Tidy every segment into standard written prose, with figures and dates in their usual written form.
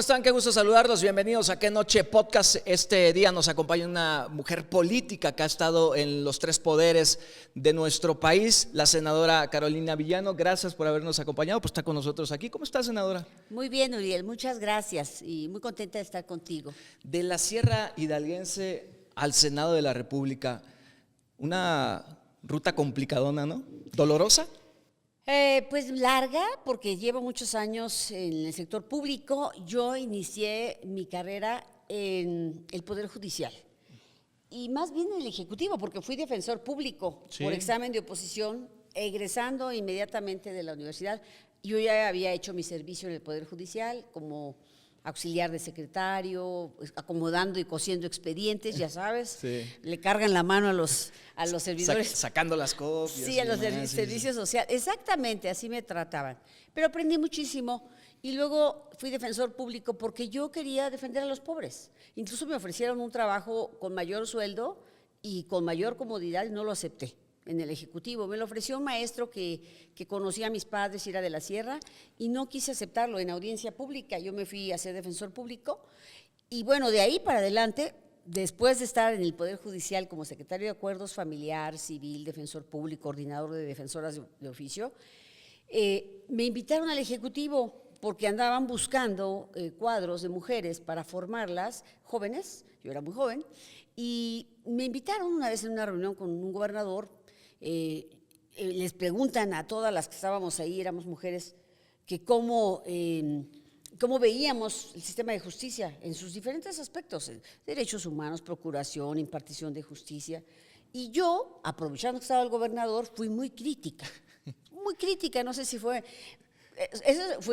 están? Qué gusto saludarlos. Bienvenidos a Qué Noche Podcast. Este día nos acompaña una mujer política que ha estado en los tres poderes de nuestro país, la senadora Carolina Villano. Gracias por habernos acompañado, por estar con nosotros aquí. ¿Cómo está, senadora? Muy bien, Uriel, muchas gracias y muy contenta de estar contigo. De la Sierra Hidalguense al Senado de la República, una ruta complicadona, ¿no? ¿Dolorosa? Pues larga, porque llevo muchos años en el sector público. Yo inicié mi carrera en el Poder Judicial y más bien en el Ejecutivo, porque fui defensor público por examen de oposición, egresando inmediatamente de la universidad. Yo ya había hecho mi servicio en el Poder Judicial como auxiliar de secretario, acomodando y cosiendo expedientes, ya sabes, le cargan la mano a los servidores. Sacando las copias. Sí, a los servicios sociales, exactamente, así me trataban. Pero aprendí muchísimo y luego fui defensor público porque yo quería defender a los pobres. Incluso me ofrecieron un trabajo con mayor sueldo y con mayor comodidad y no lo acepté. En el Ejecutivo. Me lo ofreció un maestro que conocía a mis padres y era de la Sierra y no quise aceptarlo en audiencia pública. Yo me fui a ser defensor público y bueno, de ahí para adelante, después de estar en el Poder Judicial como secretario de Acuerdos Familiar, Civil, defensor público, coordinador de defensoras de oficio, me invitaron al Ejecutivo porque andaban buscando cuadros de mujeres para formarlas, jóvenes, yo era muy joven, y me invitaron una vez en una reunión con un gobernador. Les preguntan a todas las que estábamos ahí, éramos mujeres, que cómo veíamos el sistema de justicia en sus diferentes aspectos, derechos humanos, procuración, impartición de justicia. Y yo, aprovechando que estaba el gobernador, fui muy crítica, no sé si fue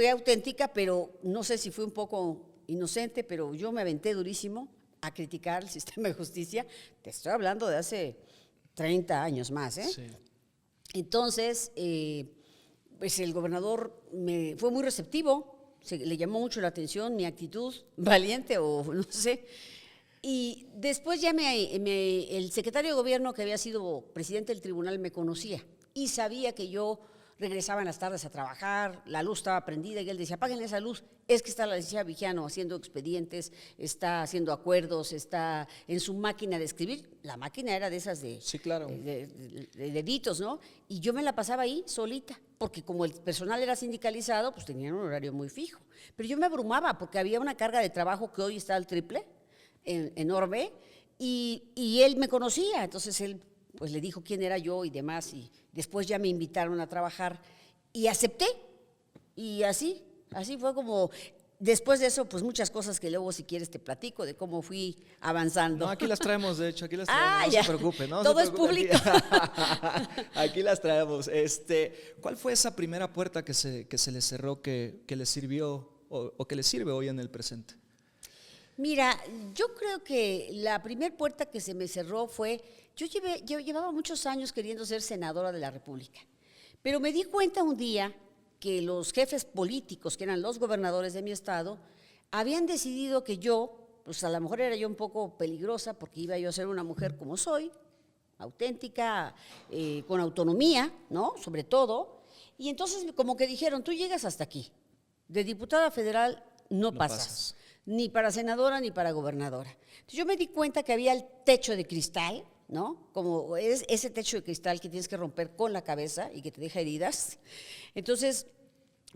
auténtica, pero no sé si fue un poco inocente, pero yo me aventé durísimo a criticar el sistema de justicia. Te estoy hablando de hace 30 años más, ¿eh? Sí. Entonces, pues el gobernador fue muy receptivo, le llamó mucho la atención mi actitud, valiente o no sé. Y después ya el secretario de gobierno que había sido presidente del tribunal me conocía y sabía que yo regresaba en las tardes a trabajar, la luz estaba prendida y él decía, apáguenle esa luz, es que está la licenciada Villano haciendo expedientes, está haciendo acuerdos, está en su máquina de escribir, la máquina era de esas de deditos, ¿no? Y yo me la pasaba ahí solita, porque como el personal era sindicalizado, pues tenían un horario muy fijo, pero yo me abrumaba porque había una carga de trabajo que hoy está al triple, enorme, y él me conocía, entonces él pues le dijo quién era yo y demás, y después ya me invitaron a trabajar y acepté, y así fue como, después de eso, pues muchas cosas que luego si quieres te platico de cómo fui avanzando. No, aquí las traemos, de hecho, no se preocupe. No todo se preocupe, es público. Aquí las traemos. ¿Cuál fue esa primera puerta que se le cerró, que le sirvió o que le sirve hoy en el presente? Mira, yo creo que la primera puerta que se me cerró fue, yo llevaba muchos años queriendo ser senadora de la República, pero me di cuenta un día que los jefes políticos, que eran los gobernadores de mi estado, habían decidido que yo, pues a lo mejor era yo un poco peligrosa porque iba yo a ser una mujer como soy, auténtica, con autonomía, ¿no? Sobre todo, y entonces como que dijeron, tú llegas hasta aquí, de diputada federal no pasas. Ni para senadora ni para gobernadora. Entonces yo me di cuenta que había el techo de cristal, ¿no? Como es ese techo de cristal que tienes que romper con la cabeza y que te deja heridas. Entonces,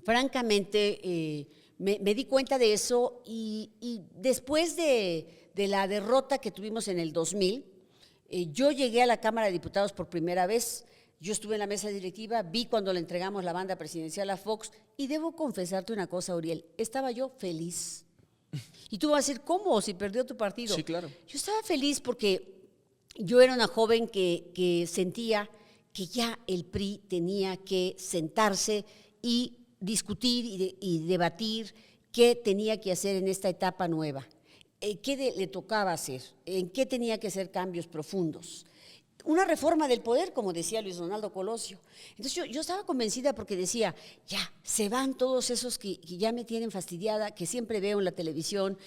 francamente, me di cuenta de eso y después de la derrota que tuvimos en el 2000, yo llegué a la Cámara de Diputados por primera vez. Yo estuve en la mesa directiva, vi cuando le entregamos la banda presidencial a Fox y debo confesarte una cosa, Uriel, estaba yo feliz. Y tú vas a decir, ¿cómo? Si perdió tu partido. Sí, claro. Yo estaba feliz porque yo era una joven que sentía que ya el PRI tenía que sentarse y discutir y debatir qué tenía que hacer en esta etapa nueva, qué le tocaba hacer, en qué tenía que hacer cambios profundos. Una reforma del poder, como decía Luis Donaldo Colosio. Entonces yo estaba convencida porque decía, ya, se van todos esos que ya me tienen fastidiada, que siempre veo en la televisión,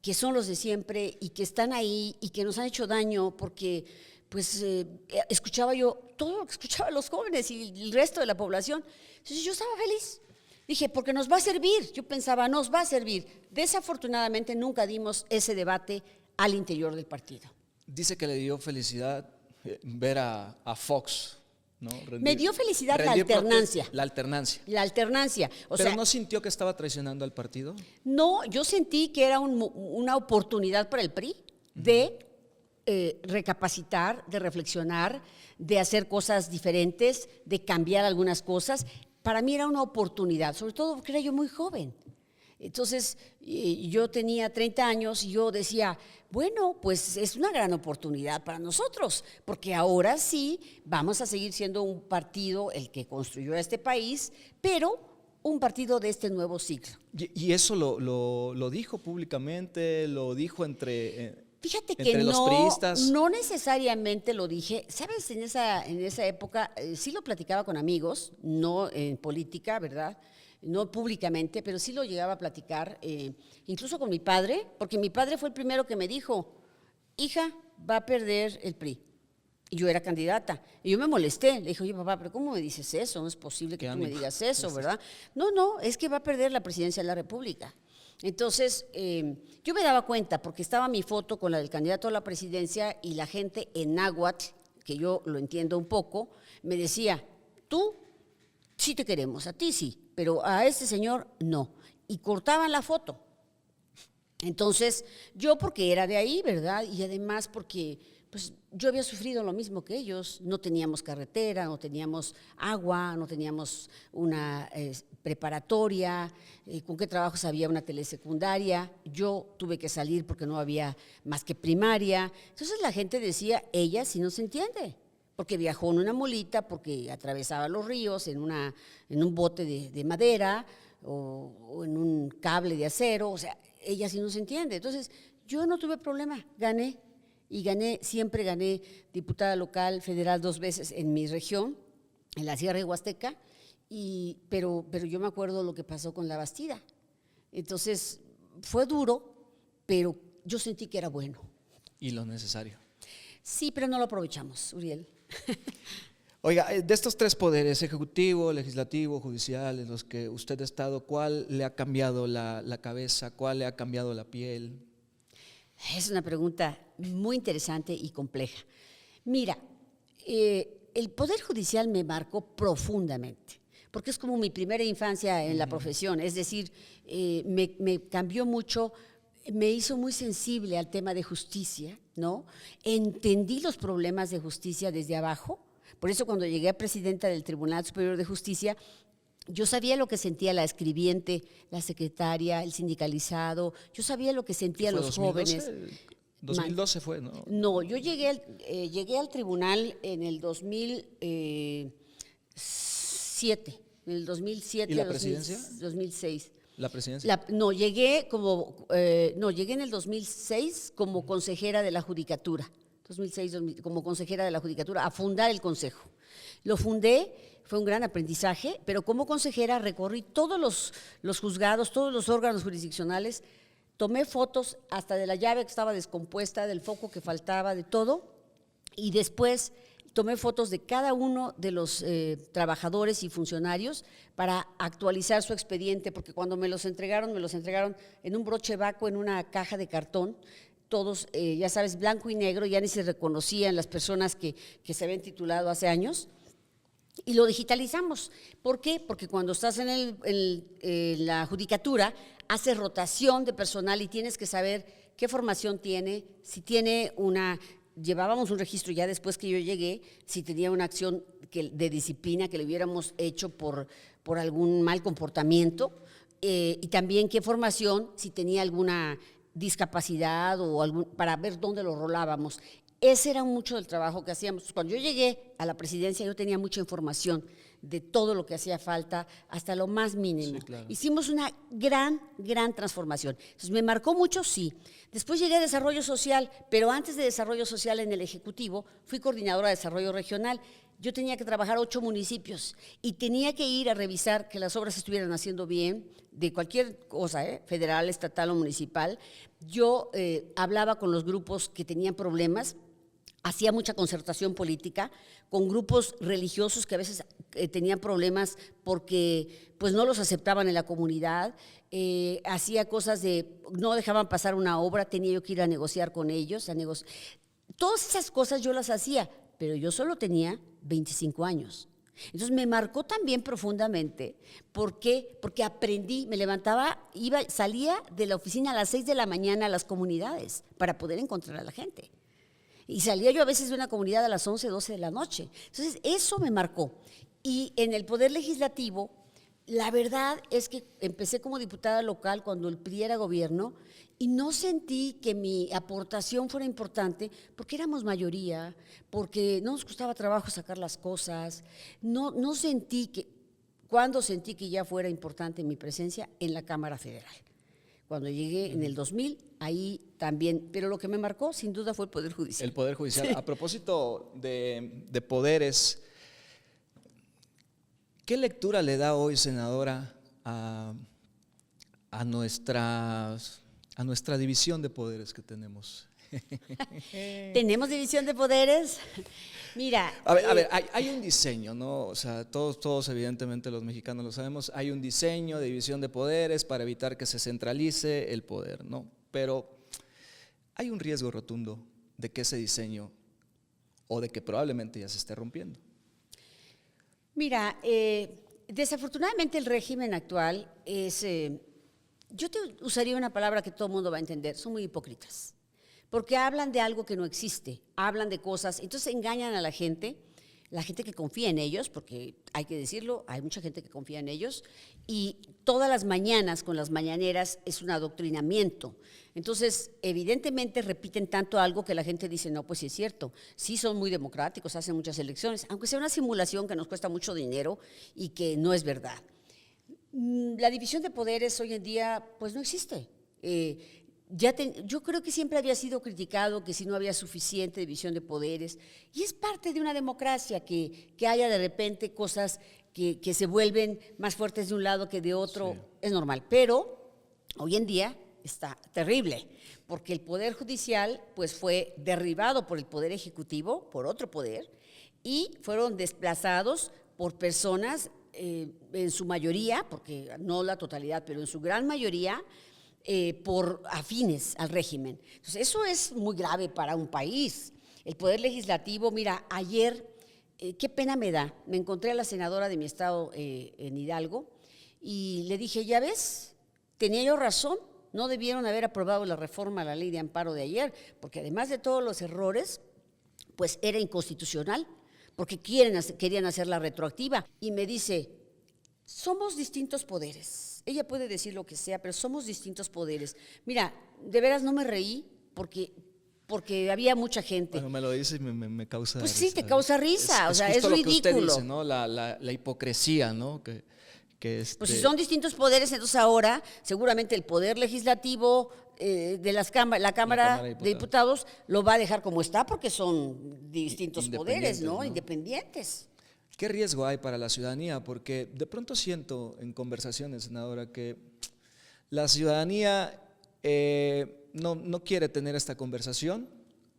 que son los de siempre y que están ahí y que nos han hecho daño porque pues escuchaba yo todo lo que escuchaban los jóvenes y el resto de la población. Entonces yo estaba feliz. Dije, porque nos va a servir. Yo pensaba, nos va a servir. Desafortunadamente nunca dimos ese debate al interior del partido. Dice que le dio felicidad ver a Fox, ¿no? Me dio felicidad la alternancia. La alternancia. La alternancia. ¿Pero no sintió que estaba traicionando al partido? No, yo sentí que era una oportunidad para el PRI de recapacitar, de reflexionar, de hacer cosas diferentes, de cambiar algunas cosas. Para mí era una oportunidad, sobre todo porque era yo muy joven. Entonces, yo tenía 30 años y yo decía, bueno, pues es una gran oportunidad para nosotros, porque ahora sí vamos a seguir siendo un partido, el que construyó este país, pero un partido de este nuevo ciclo. ¿Y eso lo dijo públicamente? ¿Lo dijo entre Fíjate entre que los priistas? No necesariamente lo dije. ¿Sabes? En esa época sí lo platicaba con amigos, no en política, ¿verdad? No públicamente, pero sí lo llegaba a platicar, incluso con mi padre, porque mi padre fue el primero que me dijo, hija, va a perder el PRI. Y yo era candidata. Y yo me molesté. Le dije, oye, papá, pero ¿cómo me dices eso? No es posible que tú me digas eso, ¿verdad? No, es que va a perder la presidencia de la República. Entonces, yo me daba cuenta, porque estaba mi foto con la del candidato a la presidencia y la gente en náhuatl, que yo lo entiendo un poco, me decía, tú sí te queremos, a ti sí, pero a este señor no. Y cortaban la foto. Entonces, yo porque era de ahí, ¿verdad? Y además porque pues, yo había sufrido lo mismo que ellos. No teníamos carretera, no teníamos agua, no teníamos una preparatoria, con qué trabajos había una telesecundaria. Yo tuve que salir porque no había más que primaria. Entonces la gente decía, ella sí no se entiende, porque viajó en una mulita, porque atravesaba los ríos en un bote de madera o en un cable de acero, o sea, ella sí no se entiende. Entonces, yo no tuve problema, gané, y siempre gané diputada local, federal 2 veces en mi región, en la Sierra de Huasteca, pero yo me acuerdo lo que pasó con la Bastida. Entonces, fue duro, pero yo sentí que era bueno. Y lo necesario. Sí, pero no lo aprovechamos, Uriel. Oiga, de estos 3 poderes, ejecutivo, legislativo, judicial, en los que usted ha estado, ¿cuál le ha cambiado la cabeza? ¿Cuál le ha cambiado la piel? Es una pregunta muy interesante y compleja. Mira, el Poder Judicial me marcó profundamente, porque es como mi primera infancia en la profesión, es decir, me cambió mucho, me hizo muy sensible al tema de justicia, ¿no? Entendí los problemas de justicia desde abajo. Por eso cuando llegué a presidenta del Tribunal Superior de Justicia, yo sabía lo que sentía la escribiente, la secretaria, el sindicalizado, yo sabía lo que sentían los 2012? Jóvenes. 2012 fue, ¿no? No, yo llegué al tribunal en el 2007. En el 2007. ¿Y la presidencia? 2006. ¿La presidencia? Llegué en el 2006 como consejera de la Judicatura. 2006 como consejera de la Judicatura, a fundar el consejo. Lo fundé, fue un gran aprendizaje, pero como consejera recorrí todos los juzgados, todos los órganos jurisdiccionales, tomé fotos hasta de la llave que estaba descompuesta, del foco que faltaba, de todo, y después tomé fotos de cada uno de los trabajadores y funcionarios para actualizar su expediente, porque cuando me los entregaron en un broche vacuo, en una caja de cartón, todos, ya sabes, blanco y negro, ya ni se reconocían las personas que se habían titulado hace años, y lo digitalizamos. ¿Por qué? Porque cuando estás en la judicatura, haces rotación de personal y tienes que saber qué formación tiene, si tiene llevábamos un registro ya después que yo llegué, si tenía una acción de disciplina que le hubiéramos hecho por algún mal comportamiento, y también qué formación, si tenía alguna discapacidad para ver dónde lo rolábamos. Ese era mucho del trabajo que hacíamos. Cuando yo llegué a la presidencia, yo tenía mucha información de todo lo que hacía falta, hasta lo más mínimo. Sí, claro. Hicimos una gran transformación. Entonces, ¿me marcó mucho? Sí. Después llegué a Desarrollo Social, pero antes de Desarrollo Social en el Ejecutivo, fui coordinadora de Desarrollo Regional. Yo tenía que trabajar 8 municipios y tenía que ir a revisar que las obras estuvieran haciendo bien, de cualquier cosa, federal, estatal o municipal. Yo hablaba con los grupos que tenían problemas, hacía mucha concertación política con grupos religiosos que a veces tenían problemas porque pues no los aceptaban en la comunidad, hacía cosas de, no dejaban pasar una obra, tenía yo que ir a negociar con ellos, todas esas cosas yo las hacía, pero yo solo tenía 25 años. Entonces me marcó también profundamente. ¿Por qué? Porque aprendí, me levantaba, salía de la oficina a las 6 de la mañana a las comunidades para poder encontrar a la gente. Y salía yo a veces de una comunidad a las 11, 12 de la noche. Entonces eso me marcó. Y en el Poder Legislativo, la verdad es que empecé como diputada local cuando el PRI era gobierno y no sentí que mi aportación fuera importante porque éramos mayoría, porque no nos costaba trabajo sacar las cosas. No sentí que, cuando sentí que ya fuera importante mi presencia en la Cámara Federal. Cuando llegué en el 2000, ahí también, pero lo que me marcó sin duda fue el Poder Judicial. El Poder Judicial. Sí. A propósito de poderes, ¿qué lectura le da hoy, senadora, a nuestra división de poderes que tenemos? ¿Tenemos división de poderes? Mira. A ver, hay un diseño, ¿no? O sea, todos evidentemente los mexicanos lo sabemos, hay un diseño de división de poderes para evitar que se centralice el poder, ¿no? Pero hay un riesgo rotundo de que ese diseño, o de que probablemente ya se esté rompiendo. Mira, desafortunadamente el régimen actual es, yo te usaría una palabra que todo el mundo va a entender, son muy hipócritas. Porque hablan de algo que no existe, hablan de cosas, entonces engañan a la gente que confía en ellos, porque hay que decirlo, hay mucha gente que confía en ellos, y todas las mañanas con las mañaneras es un adoctrinamiento. Entonces, evidentemente repiten tanto algo que la gente dice, no, pues sí es cierto, sí son muy democráticos, hacen muchas elecciones, aunque sea una simulación que nos cuesta mucho dinero y que no es verdad. La división de poderes hoy en día, pues no existe. Yo creo que siempre había sido criticado que si no había suficiente división de poderes, y es parte de una democracia que haya de repente cosas que se vuelven más fuertes de un lado que de otro, sí. Es normal, pero hoy en día está terrible, porque el Poder Judicial pues fue derribado por el Poder Ejecutivo, por otro poder, y fueron desplazados por personas, en su mayoría, porque no la totalidad, pero en su gran mayoría, por afines al régimen. Entonces, eso es muy grave para un país. El Poder Legislativo, mira, ayer, qué pena me da, me encontré a la senadora de mi estado en Hidalgo y le dije, ya ves, tenía yo razón, no debieron haber aprobado la reforma a la ley de amparo de ayer, porque además de todos los errores, pues era inconstitucional, porque querían hacerla retroactiva. Y me dice, somos distintos poderes. Ella puede decir lo que sea, pero somos distintos poderes. Mira, de veras no me reí porque había mucha gente. Bueno, me lo dice y me causa pues risa. Sí, te causa risa, o sea, es ridículo. Lo que usted dice, ¿no? La hipocresía, ¿no? Pues si son distintos poderes, entonces ahora seguramente el Poder Legislativo de la Cámara de Diputados lo va a dejar como está porque son distintos poderes, ¿no? Independientes. ¿Qué riesgo hay para la ciudadanía? Porque de pronto siento en conversaciones, senadora, que la ciudadanía no quiere tener esta conversación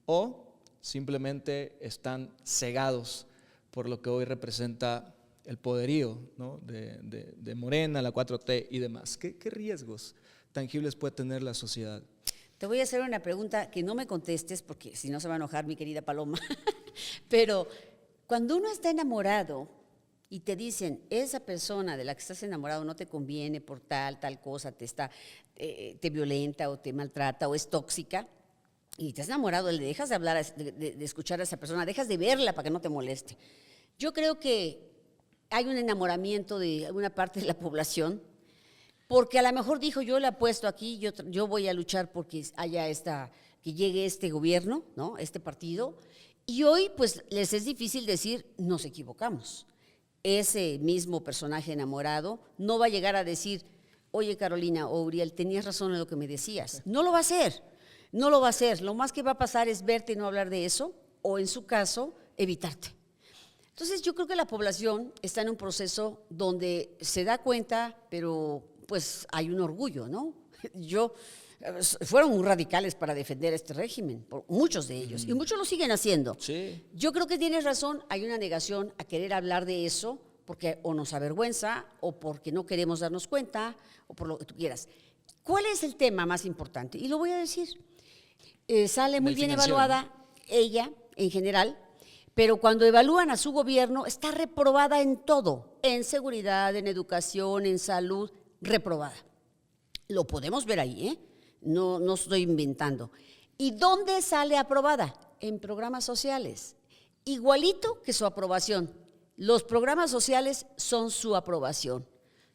o simplemente están cegados por lo que hoy representa el poderío, ¿no? de Morena, la 4T y demás. ¿Qué riesgos tangibles puede tener la sociedad? Te voy a hacer una pregunta que no me contestes porque si no se va a enojar mi querida Paloma, pero cuando uno está enamorado y te dicen, esa persona de la que estás enamorado no te conviene por tal cosa, te violenta o te maltrata o es tóxica, y te has enamorado, le dejas de hablar, de escuchar a esa persona, dejas de verla para que no te moleste. Yo creo que hay un enamoramiento de una parte de la población, porque a lo mejor dijo, yo le apuesto aquí, yo voy a luchar porque que llegue este gobierno, ¿no? Este partido. Y hoy, pues, les es difícil decir, nos equivocamos. Ese mismo personaje enamorado no va a llegar a decir, oye, Carolina o Uriel, tenías razón en lo que me decías. No lo va a hacer, no lo va a hacer. Lo más que va a pasar es verte y no hablar de eso, o en su caso, evitarte. Entonces, yo creo que la población está en un proceso donde se da cuenta, pero pues hay un orgullo, ¿no? Yo fueron muy radicales para defender este régimen, muchos de ellos, y muchos lo siguen haciendo. Sí. Yo creo que tienes razón, hay una negación a querer hablar de eso, porque o nos avergüenza, o porque no queremos darnos cuenta, o por lo que tú quieras. ¿Cuál es el tema más importante? Y lo voy a decir. Sale muy bien evaluada ella, en general, pero cuando evalúan a su gobierno, está reprobada en todo, en seguridad, en educación, en salud, reprobada. Lo podemos ver ahí, ¿eh? No estoy inventando. ¿Y dónde sale aprobada? En programas sociales. Igualito que su aprobación. Los programas sociales son su aprobación,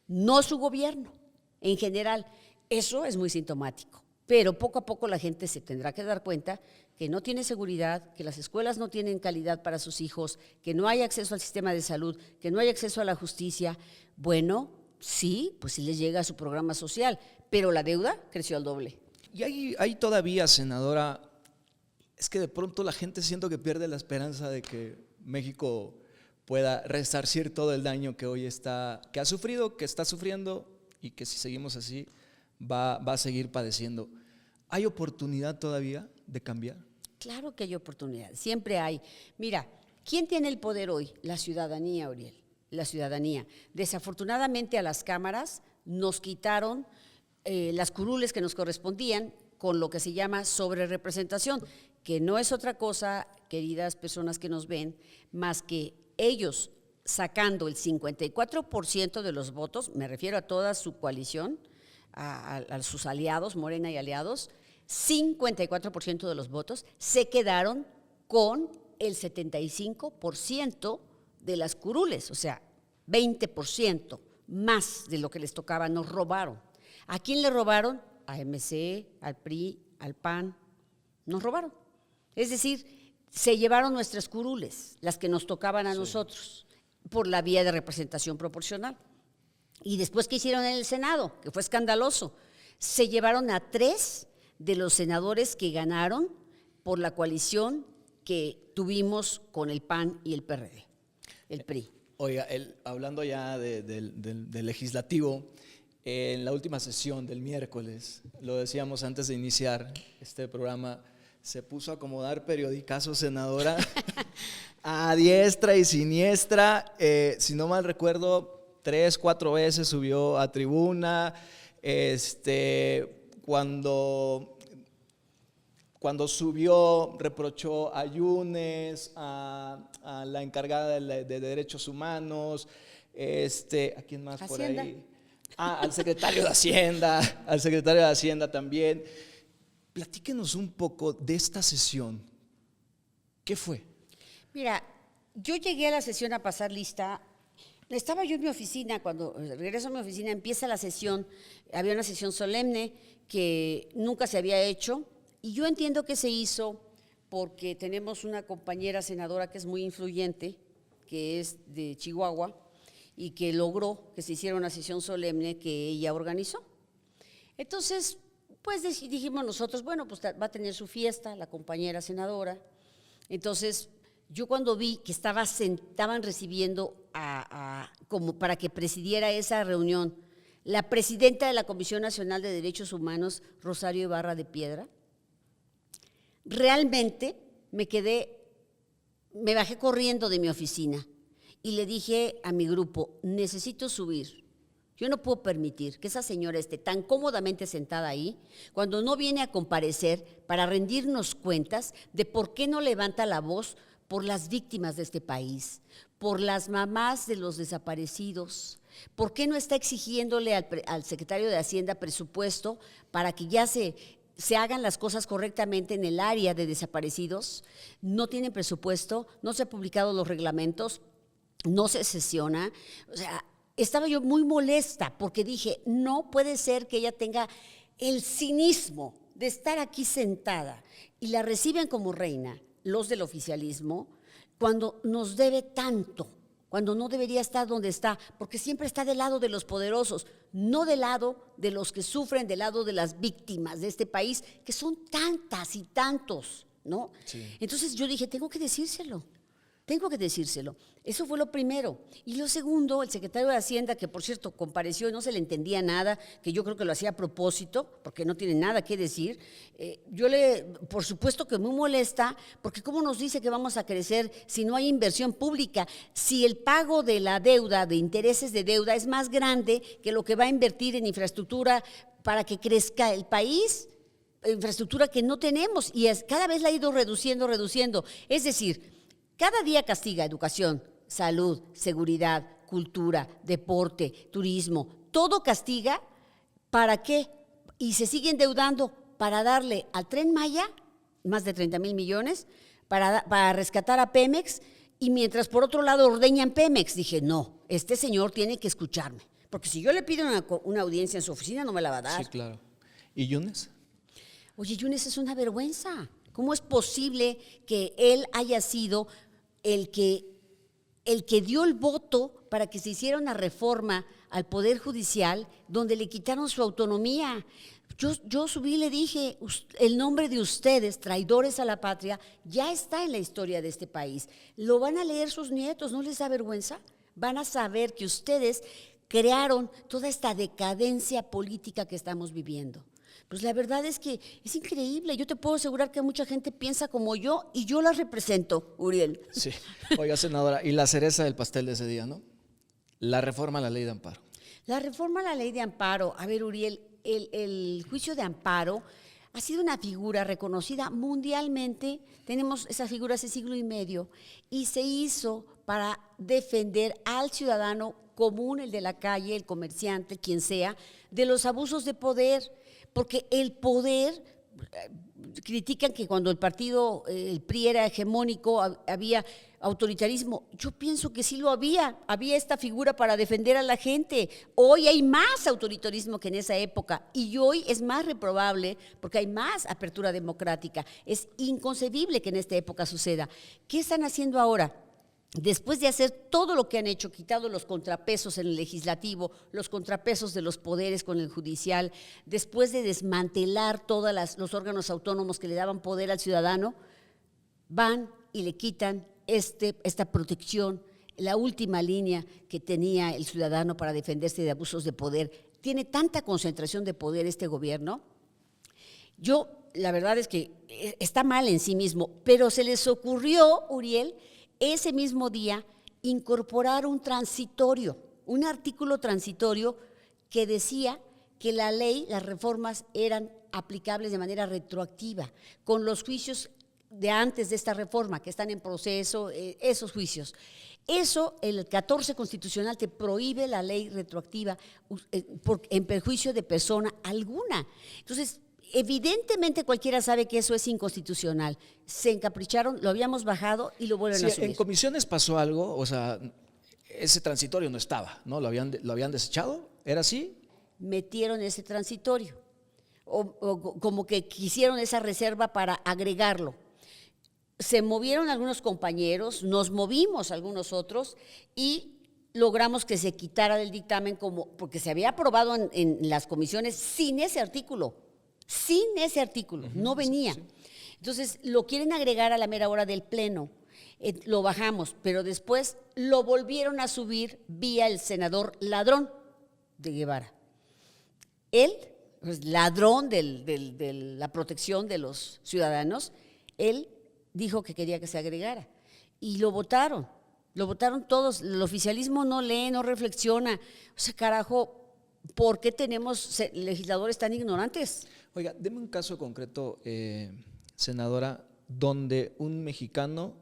no su gobierno en general. Eso es muy sintomático. Pero poco a poco la gente se tendrá que dar cuenta que no tiene seguridad, que las escuelas no tienen calidad para sus hijos, que no hay acceso al sistema de salud, que no hay acceso a la justicia. Bueno, sí, pues sí les llega a su programa social, pero la deuda creció al doble. Y hay todavía, senadora, es que de pronto la gente siento que pierde la esperanza de que México pueda resarcir todo el daño que hoy que ha sufrido, que está sufriendo y que si seguimos así va a seguir padeciendo. ¿Hay oportunidad todavía de cambiar? Claro que hay oportunidad, siempre hay. Mira, ¿quién tiene el poder hoy? La ciudadanía, Uriel, la ciudadanía. Desafortunadamente a las cámaras nos quitaron las curules que nos correspondían con lo que se llama sobrerepresentación, que no es otra cosa, queridas personas que nos ven, más que ellos sacando el 54% de los votos, me refiero a toda su coalición, a sus aliados, Morena y aliados, 54% de los votos se quedaron con el 75% de las curules, o sea, 20% más de lo que les tocaba, nos robaron. ¿A quién le robaron? A MC, al PRI, al PAN, nos robaron. Es decir, se llevaron nuestras curules, las que nos tocaban a nosotros, por la vía de representación proporcional. Y después, ¿qué hicieron en el Senado? Que fue escandaloso. Se llevaron a 3 de los senadores que ganaron por la coalición que tuvimos con el PAN y el PRD, el PRI. Oiga, hablando ya del legislativo, en la última sesión del miércoles, lo decíamos antes de iniciar este programa, se puso a acomodar periodicazos, senadora, a diestra y siniestra. Si no mal recuerdo, 3, 4 veces subió a tribuna. Cuando subió, reprochó a Yunes, a la encargada de Derechos Humanos, ¿a quién más por Hacienda. ahí? Al secretario de Hacienda también. Platíquenos un poco de esta sesión. ¿Qué fue? Mira, yo llegué a la sesión a pasar lista. Estaba yo en mi oficina, cuando regreso a mi oficina, empieza la sesión. Había una sesión solemne que nunca se había hecho, y yo entiendo que se hizo porque tenemos una compañera senadora que es muy influyente, que es de Chihuahua, y que logró que se hiciera una sesión solemne que ella organizó. Entonces, pues dijimos nosotros, bueno, pues va a tener su fiesta, la compañera senadora. Entonces, yo cuando vi que estaban recibiendo como para que presidiera esa reunión la presidenta de la Comisión Nacional de Derechos Humanos, Rosario Ibarra de Piedra, realmente me bajé corriendo de mi oficina y le dije a mi grupo, necesito subir. Yo no puedo permitir que esa señora esté tan cómodamente sentada ahí cuando no viene a comparecer para rendirnos cuentas de por qué no levanta la voz por las víctimas de este país, por las mamás de los desaparecidos. ¿Por qué no está exigiéndole al secretario de Hacienda presupuesto para que ya se hagan las cosas correctamente en el área de desaparecidos? No tienen presupuesto, no se han publicado los reglamentos, no se sesiona. O sea, estaba yo muy molesta porque dije, no puede ser que ella tenga el cinismo de estar aquí sentada y la reciben como reina los del oficialismo cuando nos debe tanto, cuando no debería estar donde está, porque siempre está del lado de los poderosos, no del lado de los que sufren, del lado de las víctimas de este país, que son tantas y tantos, ¿no? Sí. Entonces yo dije, tengo que decírselo. Tengo que decírselo. Eso fue lo primero. Y lo segundo, el secretario de Hacienda, que por cierto compareció y no se le entendía nada, que yo creo que lo hacía a propósito, porque no tiene nada que decir. Por supuesto que muy molesta, porque ¿cómo nos dice que vamos a crecer si no hay inversión pública? Si el pago de la deuda, de intereses de deuda, es más grande que lo que va a invertir en infraestructura para que crezca el país, infraestructura que no tenemos, y cada vez la ha ido reduciendo. Es decir, cada día castiga educación, salud, seguridad, cultura, deporte, turismo, todo castiga. ¿Para qué? Y se sigue endeudando para darle al Tren Maya más de 30,000 millones, para rescatar a Pemex, y mientras por otro lado ordeñan Pemex. Dije, no, este señor tiene que escucharme, porque si yo le pido una audiencia en su oficina no me la va a dar. Sí, claro. ¿Y Yunes? Oye, Yunes es una vergüenza. ¿Cómo es posible que él haya sido el que dio el voto para que se hiciera una reforma al Poder Judicial donde le quitaron su autonomía? Yo subí y le dije, el nombre de ustedes, traidores a la patria, ya está en la historia de este país. Lo van a leer sus nietos, ¿no les da vergüenza? Van a saber que ustedes crearon toda esta decadencia política que estamos viviendo. Pues la verdad es que es increíble. Yo te puedo asegurar que mucha gente piensa como yo y yo la represento, Uriel. Sí. Oiga, senadora, y la cereza del pastel de ese día, ¿no? La reforma a la ley de amparo. La reforma a la ley de amparo. A ver, Uriel, el juicio de amparo ha sido una figura reconocida mundialmente. Tenemos esa figura hace siglo y medio y se hizo para defender al ciudadano común, el de la calle, el comerciante, quien sea, de los abusos de poder. Porque el poder, critican que cuando el partido, el PRI era hegemónico, había autoritarismo. Yo pienso que sí lo había esta figura para defender a la gente. Hoy hay más autoritarismo que en esa época y hoy es más reprobable porque hay más apertura democrática. Es inconcebible que en esta época suceda. ¿Qué están haciendo ahora? Después de hacer todo lo que han hecho, quitado los contrapesos en el legislativo, los contrapesos de los poderes con el judicial, después de desmantelar todos los órganos autónomos que le daban poder al ciudadano, van y le quitan esta protección, la última línea que tenía el ciudadano para defenderse de abusos de poder. Tiene tanta concentración de poder este gobierno. La verdad es que está mal en sí mismo, pero se les ocurrió, Uriel, ese mismo día incorporar un artículo transitorio que decía que la ley, las reformas eran aplicables de manera retroactiva, con los juicios de antes de esta reforma, que están en proceso, esos juicios. Eso, el 14 constitucional te prohíbe la ley retroactiva en perjuicio de persona alguna. Entonces, evidentemente cualquiera sabe que eso es inconstitucional. Se encapricharon, lo habíamos bajado y lo vuelven a subir. En comisiones pasó algo, o sea, ese transitorio no estaba, ¿no? ¿Lo habían desechado? ¿Era así? Metieron ese transitorio, o como que quisieron esa reserva para agregarlo. Se movieron algunos compañeros, nos movimos algunos otros y logramos que se quitara del dictamen porque se había aprobado en las comisiones sin ese artículo. No venía. Sí. Entonces, lo quieren agregar a la mera hora del pleno, lo bajamos, pero después lo volvieron a subir vía el senador ladrón de Guevara. Él, pues, ladrón de la protección de los ciudadanos, él dijo que quería que se agregara y lo votaron todos. El oficialismo no lee, no reflexiona. O sea, carajo, ¿por qué tenemos legisladores tan ignorantes? Oiga, deme un caso concreto, senadora, donde un mexicano,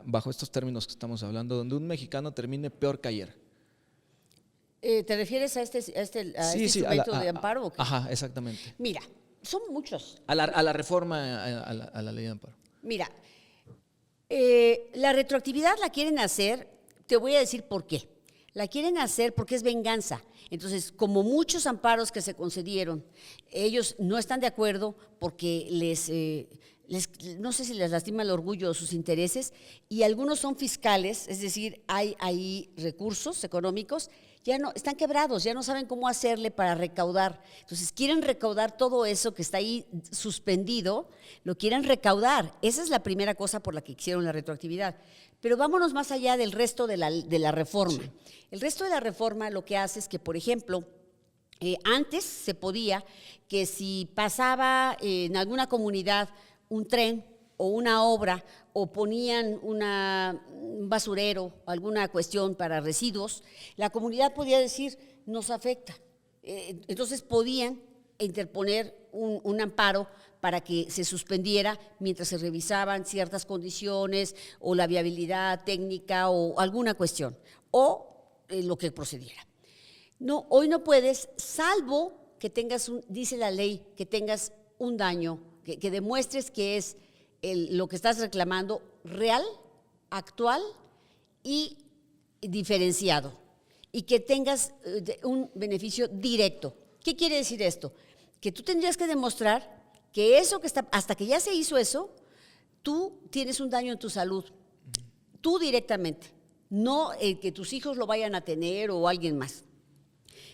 bajo estos términos que estamos hablando, donde un mexicano termine peor que ayer. ¿Te refieres a este instrumento de amparo? Ajá, exactamente. Mira, son muchos. A la reforma, a la ley de amparo. Mira, la retroactividad la quieren hacer, te voy a decir por qué. La quieren hacer porque es venganza. Entonces, como muchos amparos que se concedieron, ellos no están de acuerdo porque no sé si les lastima el orgullo o sus intereses, y algunos son fiscales, es decir, hay recursos económicos, ya no están quebrados, ya no saben cómo hacerle para recaudar. Entonces, quieren recaudar todo eso que está ahí suspendido, lo quieren recaudar. Esa es la primera cosa por la que hicieron la retroactividad. Pero vámonos más allá del resto de la reforma. Sí. El resto de la reforma lo que hace es que, por ejemplo, antes se podía que si pasaba en alguna comunidad un tren o una obra o ponían un basurero o alguna cuestión para residuos, la comunidad podía decir, nos afecta. Entonces podían interponer un amparo para que se suspendiera mientras se revisaban ciertas condiciones o la viabilidad técnica o alguna cuestión, o lo que procediera. No, hoy no puedes, salvo que tengas, dice la ley, que tengas un daño, que demuestres que es lo que estás reclamando real, actual y diferenciado, y que tengas un beneficio directo. ¿Qué quiere decir esto? Que tú tendrías que demostrar que eso que está, hasta que ya se hizo eso, tú tienes un daño en tu salud, tú directamente, no que tus hijos lo vayan a tener o alguien más.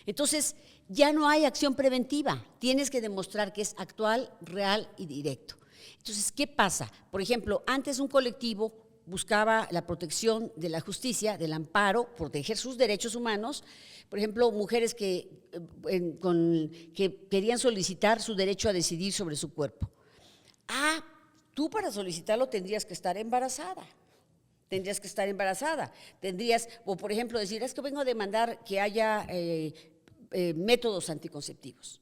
Entonces, ya no hay acción preventiva, tienes que demostrar que es actual, real y directo. Entonces, ¿qué pasa? Por ejemplo, antes un colectivo buscaba la protección de la justicia, del amparo, proteger sus derechos humanos. Por ejemplo, mujeres que querían solicitar su derecho a decidir sobre su cuerpo. Tú para solicitarlo tendrías que estar embarazada. O por ejemplo decir, es que vengo a demandar que haya métodos anticonceptivos.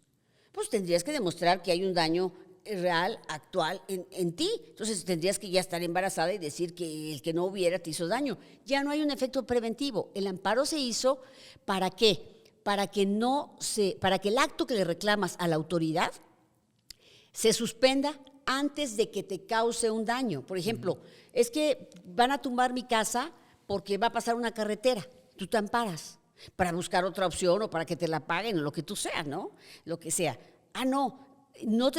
Pues tendrías que demostrar que hay un daño real, actual en ti. Entonces tendrías que ya estar embarazada y decir que el que no hubiera te hizo daño. Ya no hay un efecto preventivo. El amparo se hizo ¿para qué? Para que el acto que le reclamas a la autoridad se suspenda antes de que te cause un daño. Por ejemplo, es que van a tumbar mi casa porque va a pasar una carretera. Tú te amparas para buscar otra opción o para que te la paguen o lo que tú seas, ¿no? Lo que sea.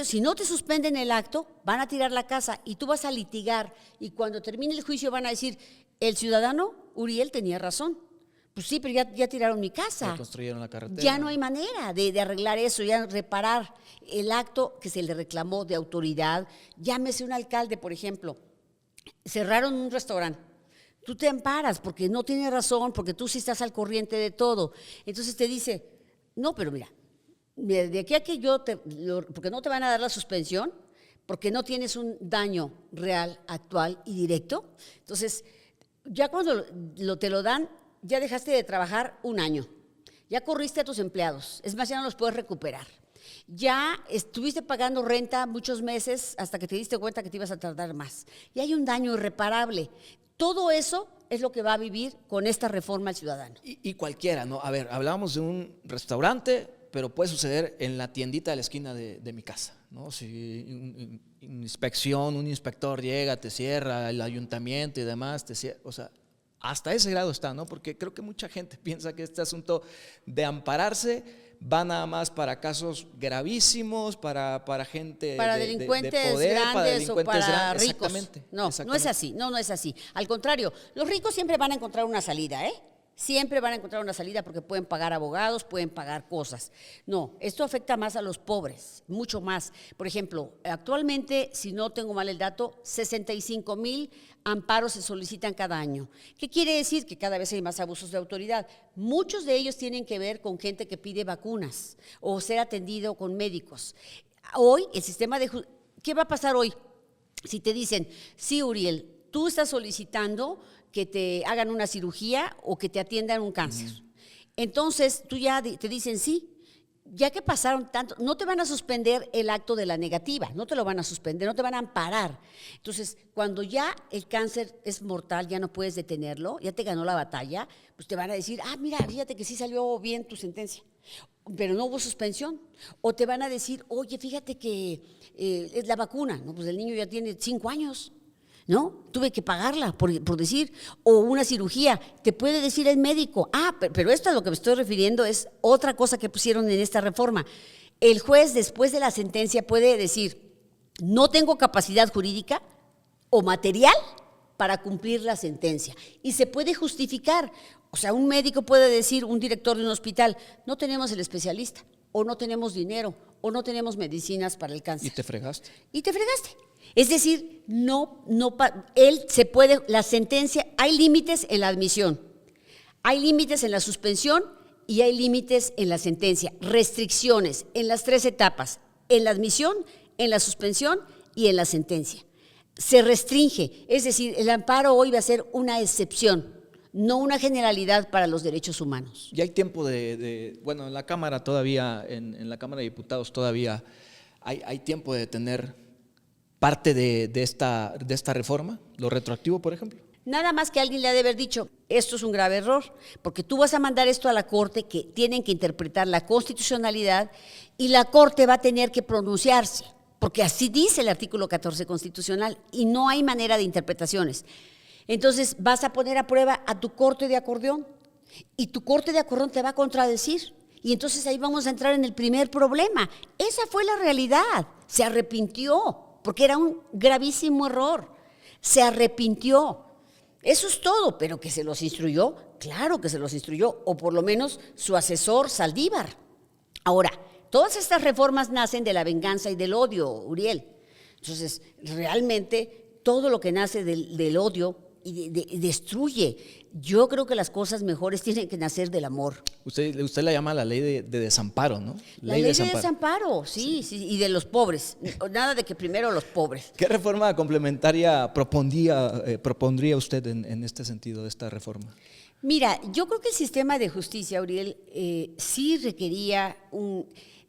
Si no te suspenden el acto, van a tirar la casa y tú vas a litigar. Y cuando termine el juicio van a decir, el ciudadano Uriel tenía razón. Pues sí, pero ya tiraron mi casa. Ya construyeron la carretera. Ya no hay manera de arreglar eso, ya reparar el acto que se le reclamó de autoridad. Llámese un alcalde, por ejemplo, cerraron un restaurante. Tú te amparas porque no tiene razón, porque tú sí estás al corriente de todo. Entonces te dice, no, pero mira, de aquí a que porque no te van a dar la suspensión, porque no tienes un daño real, actual y directo. Entonces, ya cuando te lo dan, ya dejaste de trabajar un año, ya corriste a tus empleados, es más, ya no los puedes recuperar. Ya estuviste pagando renta muchos meses hasta que te diste cuenta que te ibas a tardar más. Y hay un daño irreparable. Todo eso es lo que va a vivir con esta reforma al ciudadano. Y cualquiera, ¿no? A ver, hablábamos de un restaurante, pero puede suceder en la tiendita de la esquina de mi casa, ¿no? Si un inspector llega, te cierra, el ayuntamiento y demás, te cierra, o sea, hasta ese grado está, ¿no? Porque creo que mucha gente piensa que este asunto de ampararse va nada más para casos gravísimos, para gente para delincuentes de poder, grandes para delincuentes o para ricos. Exactamente. No es así, no es así. Al contrario, los ricos siempre van a encontrar una salida, ¿eh? Siempre van a encontrar una salida porque pueden pagar abogados, pueden pagar cosas. No, esto afecta más a los pobres, mucho más. Por ejemplo, actualmente, si no tengo mal el dato, 65,000 amparos se solicitan cada año. ¿Qué quiere decir? Que cada vez hay más abusos de autoridad. Muchos de ellos tienen que ver con gente que pide vacunas o ser atendido con médicos. Hoy, el sistema de... ¿Qué va a pasar hoy? Si te dicen, sí, Uriel, tú estás solicitando que te hagan una cirugía o que te atiendan un cáncer. Entonces, tú ya te dicen sí, ya que pasaron tanto, no te van a suspender el acto de la negativa, no te lo van a suspender, no te van a amparar. Entonces, cuando ya el cáncer es mortal, ya no puedes detenerlo, ya te ganó la batalla, pues te van a decir, mira, fíjate que sí salió bien tu sentencia, pero no hubo suspensión. O te van a decir, oye, fíjate que es la vacuna, ¿no? Pues el niño ya tiene 5 años. ¿No? Tuve que pagarla, por decir, o una cirugía, te puede decir el médico, pero esto a lo que me estoy refiriendo es otra cosa que pusieron en esta reforma. El juez, después de la sentencia, puede decir, no tengo capacidad jurídica o material para cumplir la sentencia, y se puede justificar. O sea, un médico puede decir, un director de un hospital, no tenemos el especialista, o no tenemos dinero, o no tenemos medicinas para el cáncer. Y te fregaste. Y te fregaste. Es decir, él se puede, la sentencia, hay límites en la admisión, hay límites en la suspensión y hay límites en la sentencia, restricciones en las 3 etapas, en la admisión, en la suspensión y en la sentencia. Se restringe, es decir, el amparo hoy va a ser una excepción, no una generalidad para los derechos humanos. Y hay tiempo bueno, en la Cámara todavía, en la Cámara de Diputados todavía hay tiempo de tener parte de esta reforma, lo retroactivo, por ejemplo. Nada más que alguien le ha de haber dicho, esto es un grave error, porque tú vas a mandar esto a la Corte, que tienen que interpretar la constitucionalidad, y la Corte va a tener que pronunciarse, porque así dice el artículo 14 constitucional, y no hay manera de interpretaciones. Entonces vas a poner a prueba a tu Corte de acordeón, y tu Corte de acordeón te va a contradecir, y entonces ahí vamos a entrar en el primer problema. Esa fue la realidad, se arrepintió, porque era un gravísimo error, se arrepintió. Eso es todo, pero que se los instruyó, claro que se los instruyó, o por lo menos su asesor Saldívar. Ahora, todas estas reformas nacen de la venganza y del odio, Uriel. Entonces, realmente todo lo que nace del odio y destruye. Yo creo que las cosas mejores tienen que nacer del amor. Usted la llama la ley de desamparo, ¿no? La ley de desamparo, sí, y de los pobres. Nada de que primero los pobres. ¿Qué reforma complementaria propondría usted en este sentido, de esta reforma? Mira, yo creo que el sistema de justicia, Uriel, sí requería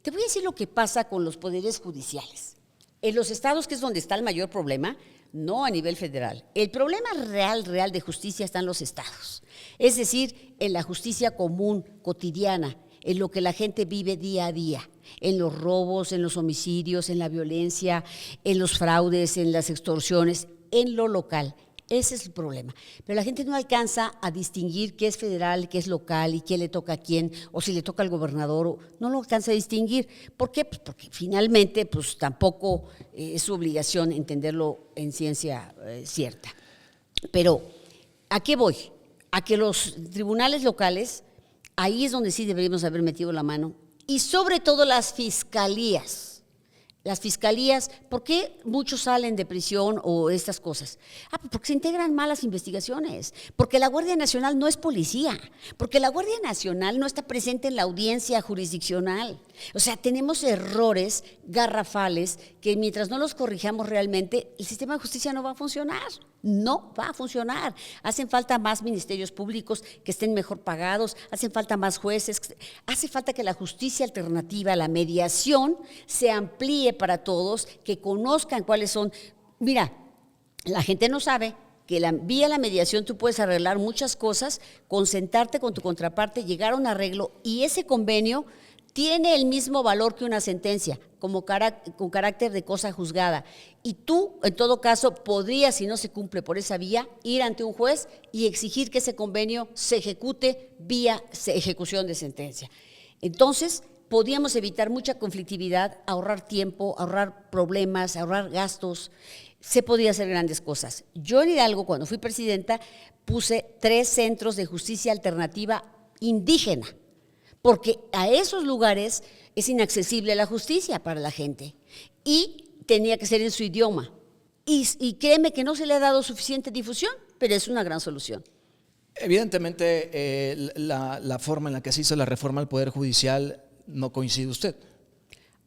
Te voy a decir lo que pasa con los poderes judiciales. En los estados, que es donde está el mayor problema, no a nivel federal. El problema real de justicia está en los estados. Es decir, en la justicia común, cotidiana, en lo que la gente vive día a día, en los robos, en los homicidios, en la violencia, en los fraudes, en las extorsiones, en lo local. Ese es el problema. Pero la gente no alcanza a distinguir qué es federal, qué es local y qué le toca a quién, o si le toca al gobernador, no lo alcanza a distinguir. ¿Por qué? Pues porque finalmente pues, tampoco es su obligación entenderlo en ciencia cierta. Pero, ¿a qué voy? A que los tribunales locales, ahí es donde sí deberíamos haber metido la mano, y sobre todo las fiscalías. Las fiscalías, ¿por qué muchos salen de prisión o estas cosas? Porque se integran malas investigaciones, porque la Guardia Nacional no es policía, porque la Guardia Nacional no está presente en la audiencia jurisdiccional. O sea, tenemos errores garrafales que mientras no los corrijamos realmente, el sistema de justicia no va a funcionar. No va a funcionar. Hacen falta más ministerios públicos que estén mejor pagados, hacen falta más jueces, hace falta que la justicia alternativa, la mediación, se amplíe para todos, que conozcan cuáles son. Mira, la gente no sabe que vía la mediación tú puedes arreglar muchas cosas, consentarte con tu contraparte, llegar a un arreglo, y ese convenio tiene el mismo valor que una sentencia, con carácter de cosa juzgada. Y tú, en todo caso, podrías, si no se cumple por esa vía, ir ante un juez y exigir que ese convenio se ejecute vía ejecución de sentencia. Entonces, podríamos evitar mucha conflictividad, ahorrar tiempo, ahorrar problemas, ahorrar gastos. Se podía hacer grandes cosas. Yo en Hidalgo, cuando fui presidenta, puse 3 centros de justicia alternativa indígena, porque a esos lugares es inaccesible la justicia para la gente y tenía que ser en su idioma. Y créeme que no se le ha dado suficiente difusión, pero es una gran solución. Evidentemente, la forma en la que se hizo la reforma al Poder Judicial no coincide usted.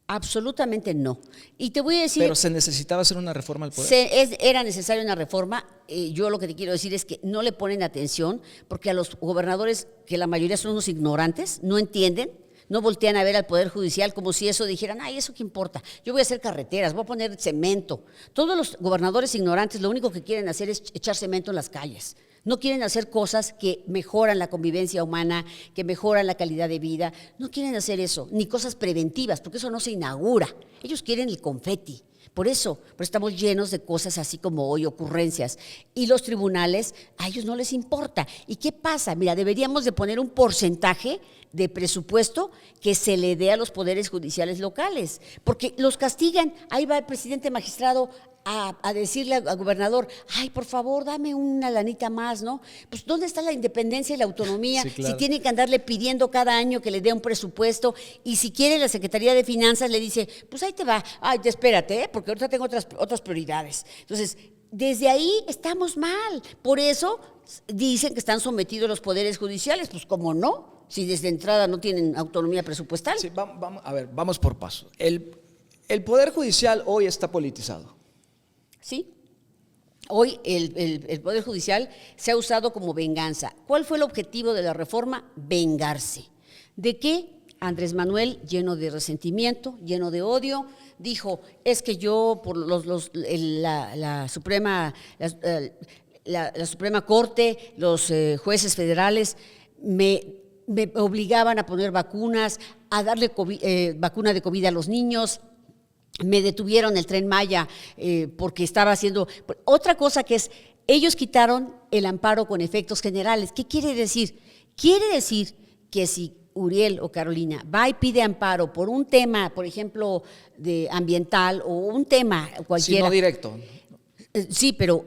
Absolutamente no. Y te voy a decir… Pero se necesitaba hacer una reforma al Poder. Era necesaria una reforma. Yo lo que te quiero decir es que no le ponen atención, porque a los gobernadores, que la mayoría son unos ignorantes, no entienden, no voltean a ver al Poder Judicial como si eso dijeran, ay, ¿eso qué importa? Yo voy a hacer carreteras, voy a poner cemento. Todos los gobernadores ignorantes lo único que quieren hacer es echar cemento en las calles. No quieren hacer cosas que mejoran la convivencia humana, que mejoran la calidad de vida. No quieren hacer eso, ni cosas preventivas, porque eso no se inaugura. Ellos quieren el confeti. Por eso estamos llenos de cosas así como hoy, ocurrencias. Y los tribunales, a ellos no les importa. ¿Y qué pasa? Mira, deberíamos de poner un porcentaje de presupuesto que se le dé a los poderes judiciales locales, porque los castigan. Ahí va el presidente magistrado a decirle al gobernador, ay, por favor, dame una lanita más, ¿no? Pues, ¿dónde está la independencia y la autonomía? Sí, claro. Si tiene que andarle pidiendo cada año que le dé un presupuesto, y si quiere la Secretaría de Finanzas le dice, pues ahí te va, ay, espérate, porque ahorita tengo otras prioridades. Entonces, desde ahí estamos mal. Por eso dicen que están sometidos los poderes judiciales, pues ¿cómo no? Si desde entrada no tienen autonomía presupuestal. Sí, vamos por paso. El Poder Judicial hoy está politizado. Sí. Hoy el Poder Judicial se ha usado como venganza. ¿Cuál fue el objetivo de la reforma? Vengarse. ¿De qué? Andrés Manuel, lleno de resentimiento, lleno de odio, dijo, es que yo por la Suprema Corte, los jueces federales me obligaban a poner vacunas, a darle vacuna de COVID a los niños. Me detuvieron el Tren Maya porque estaba haciendo… Otra cosa que es, ellos quitaron el amparo con efectos generales. ¿Qué quiere decir? Quiere decir que si Uriel o Carolina va y pide amparo por un tema, por ejemplo, de ambiental o un tema cualquiera… Sí, no directo. Sí, pero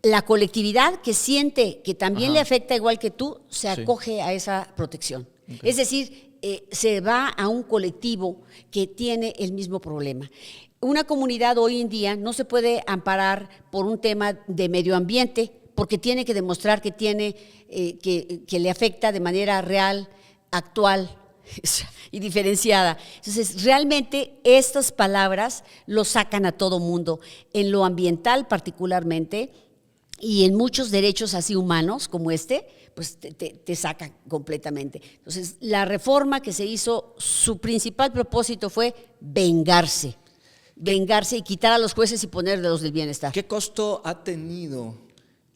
la colectividad que siente que también le afecta igual que tú, se acoge a esa protección. Okay. Es decir, se va a un colectivo que tiene el mismo problema. Una comunidad hoy en día no se puede amparar por un tema de medio ambiente porque tiene que demostrar que tiene que le afecta de manera real, actual y diferenciada. Entonces, realmente estas palabras lo sacan a todo mundo. En lo ambiental particularmente y en muchos derechos así humanos como este, pues te saca completamente. Entonces, la reforma que se hizo, su principal propósito fue vengarse y quitar a los jueces y poner los del bienestar. ¿Qué costo ha tenido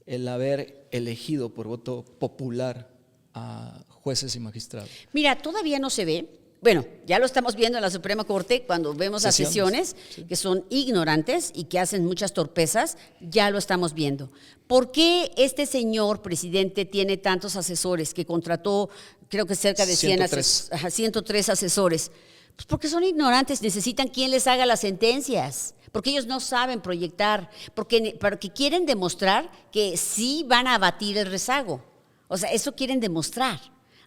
el haber elegido por voto popular a jueces y magistrados? Mira, todavía no se ve. Bueno, ya lo estamos viendo en la Suprema Corte cuando vemos las sesiones que son ignorantes y que hacen muchas torpezas, ya lo estamos viendo. ¿Por qué este señor presidente tiene tantos asesores que contrató, creo que cerca de 103 asesores? Pues porque son ignorantes, necesitan quien les haga las sentencias, porque ellos no saben proyectar, porque quieren demostrar que sí van a abatir el rezago. O sea, eso quieren demostrar.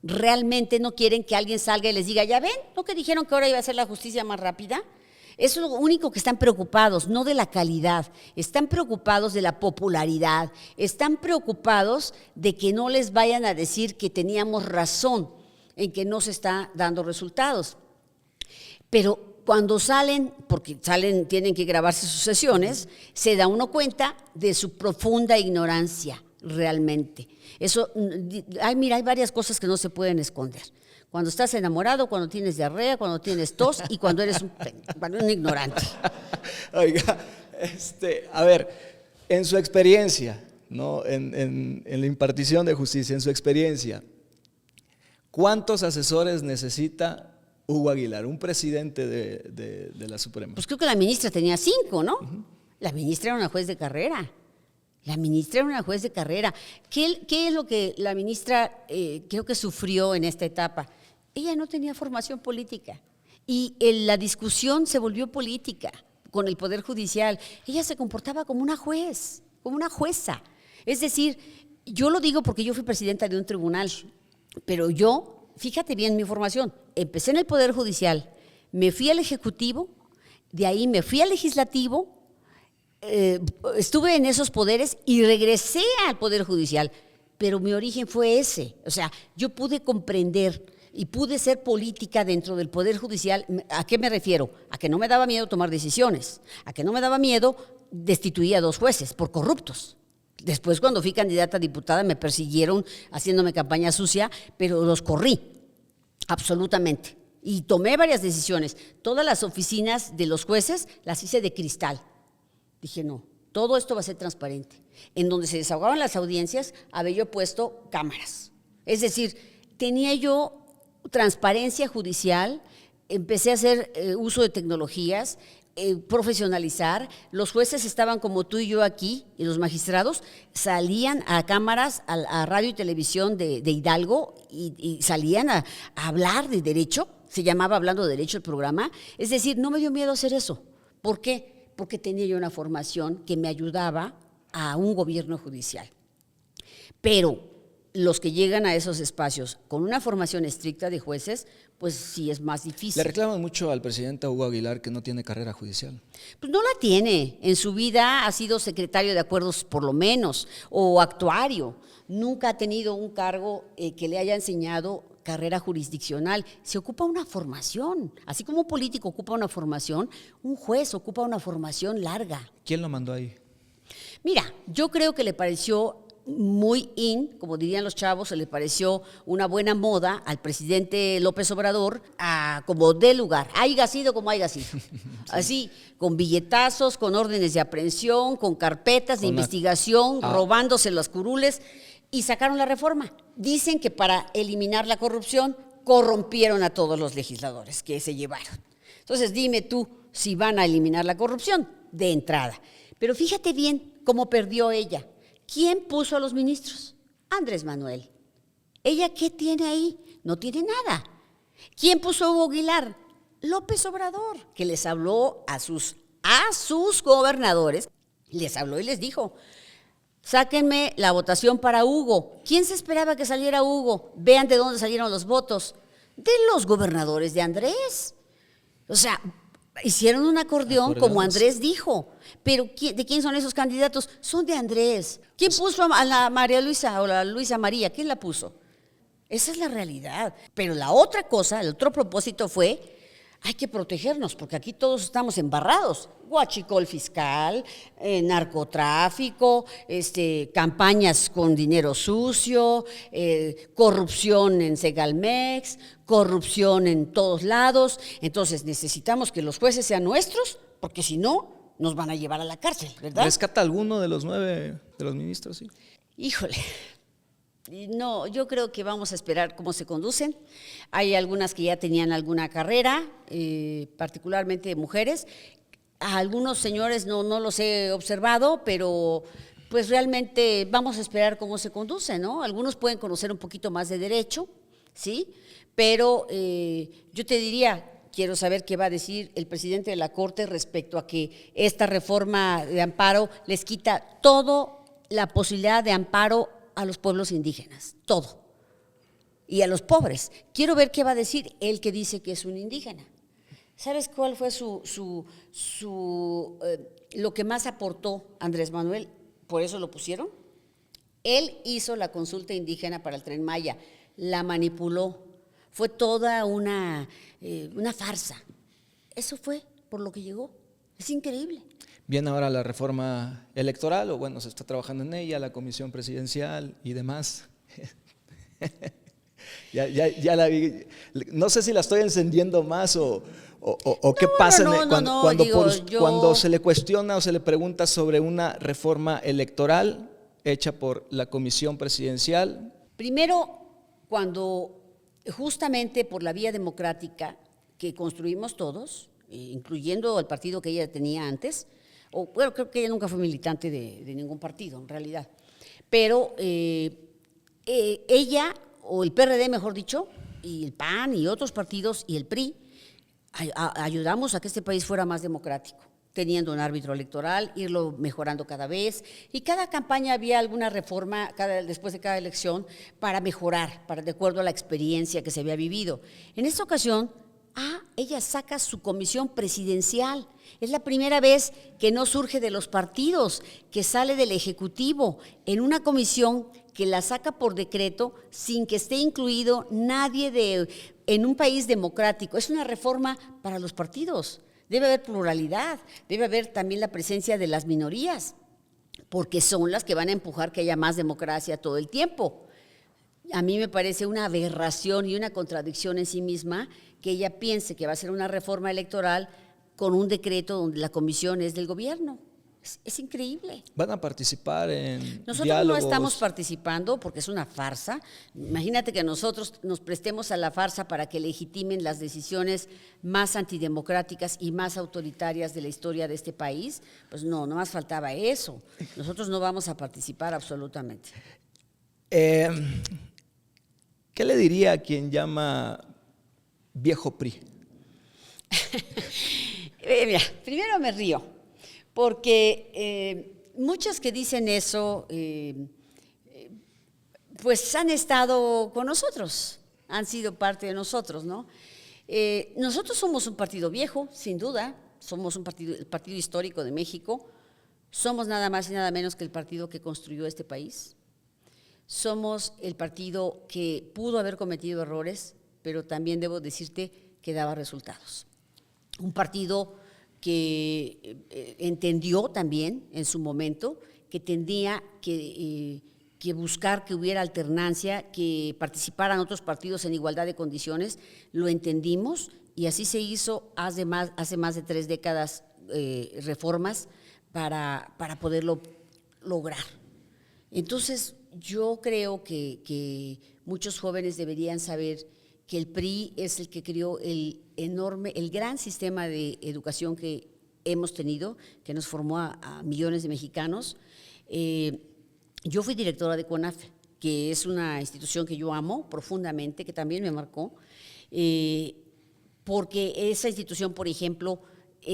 Realmente no quieren que alguien salga y les diga, ¿ya ven? ¿No que dijeron que ahora iba a ser la justicia más rápida? Eso es lo único que están preocupados, no de la calidad. Están preocupados de la popularidad. Están preocupados de que no les vayan a decir que teníamos razón en que no se está dando resultados. Pero cuando salen, porque tienen que grabarse sus sesiones, se da uno cuenta de su profunda ignorancia realmente. Eso, mira, hay varias cosas que no se pueden esconder. Cuando estás enamorado, cuando tienes diarrea, cuando tienes tos y cuando eres un ignorante. Oiga, a ver, en su experiencia, ¿no? En la impartición de justicia, en su experiencia, ¿cuántos asesores necesita Hugo Aguilar, un presidente de la Suprema? Pues creo que la ministra tenía 5, ¿no? La ministra era una juez de carrera. ¿Qué es lo que la ministra creo que sufrió en esta etapa? Ella no tenía formación política y la discusión se volvió política con el Poder Judicial. Ella se comportaba como una juez, como una jueza. Es decir, yo lo digo porque yo fui presidenta de un tribunal, pero yo, fíjate bien mi formación, empecé en el Poder Judicial, me fui al Ejecutivo, de ahí me fui al Legislativo, estuve en esos poderes y regresé al Poder Judicial, pero mi origen fue ese. O sea, yo pude comprender y pude ser política dentro del Poder Judicial. ¿A qué me refiero? A que no me daba miedo tomar decisiones, a que no me daba miedo destituir a 2 jueces por corruptos. Después, cuando fui candidata a diputada, me persiguieron haciéndome campaña sucia, pero los corrí, absolutamente. Y tomé varias decisiones. Todas las oficinas de los jueces las hice de cristal. Dije, no, todo esto va a ser transparente. En donde se desahogaban las audiencias, había yo puesto cámaras. Es decir, tenía yo transparencia judicial, empecé a hacer uso de tecnologías, profesionalizar. Los jueces estaban como tú y yo aquí, y los magistrados salían a cámaras, a radio y televisión de Hidalgo, y salían a hablar de derecho. Se llamaba Hablando de Derecho el programa. Es decir, no me dio miedo hacer eso. ¿Por qué? porque tenía yo una formación que me ayudaba a un gobierno judicial. Pero los que llegan a esos espacios con una formación estricta de jueces, pues sí es más difícil. Le reclaman mucho al presidente Hugo Aguilar que no tiene carrera judicial. Pues no la tiene. En su vida ha sido secretario de acuerdos por lo menos, o actuario. Nunca ha tenido un cargo que le haya enseñado carrera jurisdiccional. Se ocupa una formación. Así como un político ocupa una formación, un juez ocupa una formación larga. ¿Quién lo mandó ahí? Mira, yo creo que le pareció muy como dirían los chavos, se le pareció una buena moda al presidente López Obrador, como dé lugar, haya sido como haya sido. Sí. Así, con billetazos, con órdenes de aprehensión, con carpetas de investigación, robándose los curules, y sacaron la reforma. Dicen que para eliminar la corrupción, corrompieron a todos los legisladores que se llevaron. Entonces, dime tú si van a eliminar la corrupción de entrada. Pero fíjate bien cómo perdió ella. ¿Quién puso a los ministros? Andrés Manuel. ¿Ella qué tiene ahí? No tiene nada. ¿Quién puso a Hugo Aguilar? López Obrador, que les habló a sus gobernadores, les habló y les dijo: sáquenme la votación para Hugo. ¿Quién se esperaba que saliera Hugo? Vean de dónde salieron los votos. De los gobernadores de Andrés. O sea, hicieron un acordeón como Andrés dijo. Pero ¿de quién son esos candidatos? Son de Andrés. ¿Quién puso a la María Luisa o la Luisa María? ¿Quién la puso? Esa es la realidad. Pero la otra cosa, el otro propósito fue: hay que protegernos, porque aquí todos estamos embarrados. Huachicol fiscal, narcotráfico, campañas con dinero sucio, corrupción en Segalmex, corrupción en todos lados. Entonces necesitamos que los jueces sean nuestros, porque si no, nos van a llevar a la cárcel, ¿verdad? ¿Rescata alguno de los 9 de los ministros? Sí. Híjole. No, yo creo que vamos a esperar cómo se conducen. Hay algunas que ya tenían alguna carrera, particularmente mujeres. A algunos señores no los he observado, pero pues realmente vamos a esperar cómo se conducen, ¿no? Algunos pueden conocer un poquito más de derecho, ¿sí? Pero yo te diría, quiero saber qué va a decir el presidente de la Corte respecto a que esta reforma de amparo les quita toda la posibilidad de amparo a los pueblos indígenas, todo, y a los pobres. Quiero ver qué va a decir él, que dice que es un indígena. ¿Sabes cuál fue lo que más aportó Andrés Manuel? Por eso lo pusieron. Él hizo la consulta indígena para el Tren Maya, la manipuló, fue toda una farsa. Eso fue por lo que llegó. Es increíble. Viene ahora la reforma electoral, o bueno, se está trabajando en ella, la comisión presidencial y demás. ya la vi. No sé si la estoy encendiendo más o qué pasa cuando se le cuestiona o se le pregunta sobre una reforma electoral hecha por la comisión presidencial. Primero, cuando justamente por la vía democrática que construimos todos, incluyendo el partido que ella tenía antes, bueno, creo que ella nunca fue militante de ningún partido, en realidad. Pero ella, o el PRD, mejor dicho, y el PAN y otros partidos, y el PRI, ayudamos a que este país fuera más democrático, teniendo un árbitro electoral, irlo mejorando cada vez. Y cada campaña había alguna reforma después de cada elección para mejorar, de acuerdo a la experiencia que se había vivido. En esta ocasión, ella saca su comisión presidencial. Es la primera vez que no surge de los partidos, que sale del Ejecutivo, en una comisión que la saca por decreto sin que esté incluido nadie en un país democrático. Es una reforma para los partidos. Debe haber pluralidad, debe haber también la presencia de las minorías, porque son las que van a empujar que haya más democracia todo el tiempo. A mí me parece una aberración y una contradicción en sí misma que ella piense que va a ser una reforma electoral con un decreto donde la comisión es del gobierno. Es increíble. ¿Van a participar en Nosotros diálogos? No estamos participando porque es una farsa. Imagínate que nosotros nos prestemos a la farsa para que legitimen las decisiones más antidemocráticas y más autoritarias de la historia de este país. Pues no más faltaba eso. Nosotros no vamos a participar absolutamente. ¿Qué le diría a quien llama viejo PRI? Mira, primero me río, porque muchas que dicen eso, pues han estado con nosotros, han sido parte de nosotros, ¿no? Nosotros somos un partido viejo, sin duda, somos el partido histórico de México, somos nada más y nada menos que el partido que construyó este país, somos el partido que pudo haber cometido errores, pero también debo decirte que daba resultados. Un partido que entendió también en su momento que tendría que buscar que hubiera alternancia, que participaran otros partidos en igualdad de condiciones, lo entendimos y así se hizo hace más de 3 décadas reformas para poderlo lograr. Entonces, yo creo que muchos jóvenes deberían saber que el PRI es el que creó el gran sistema de educación que hemos tenido, que nos formó a millones de mexicanos. Yo fui directora de CONAFE, que es una institución que yo amo profundamente, que también me marcó, porque esa institución, por ejemplo,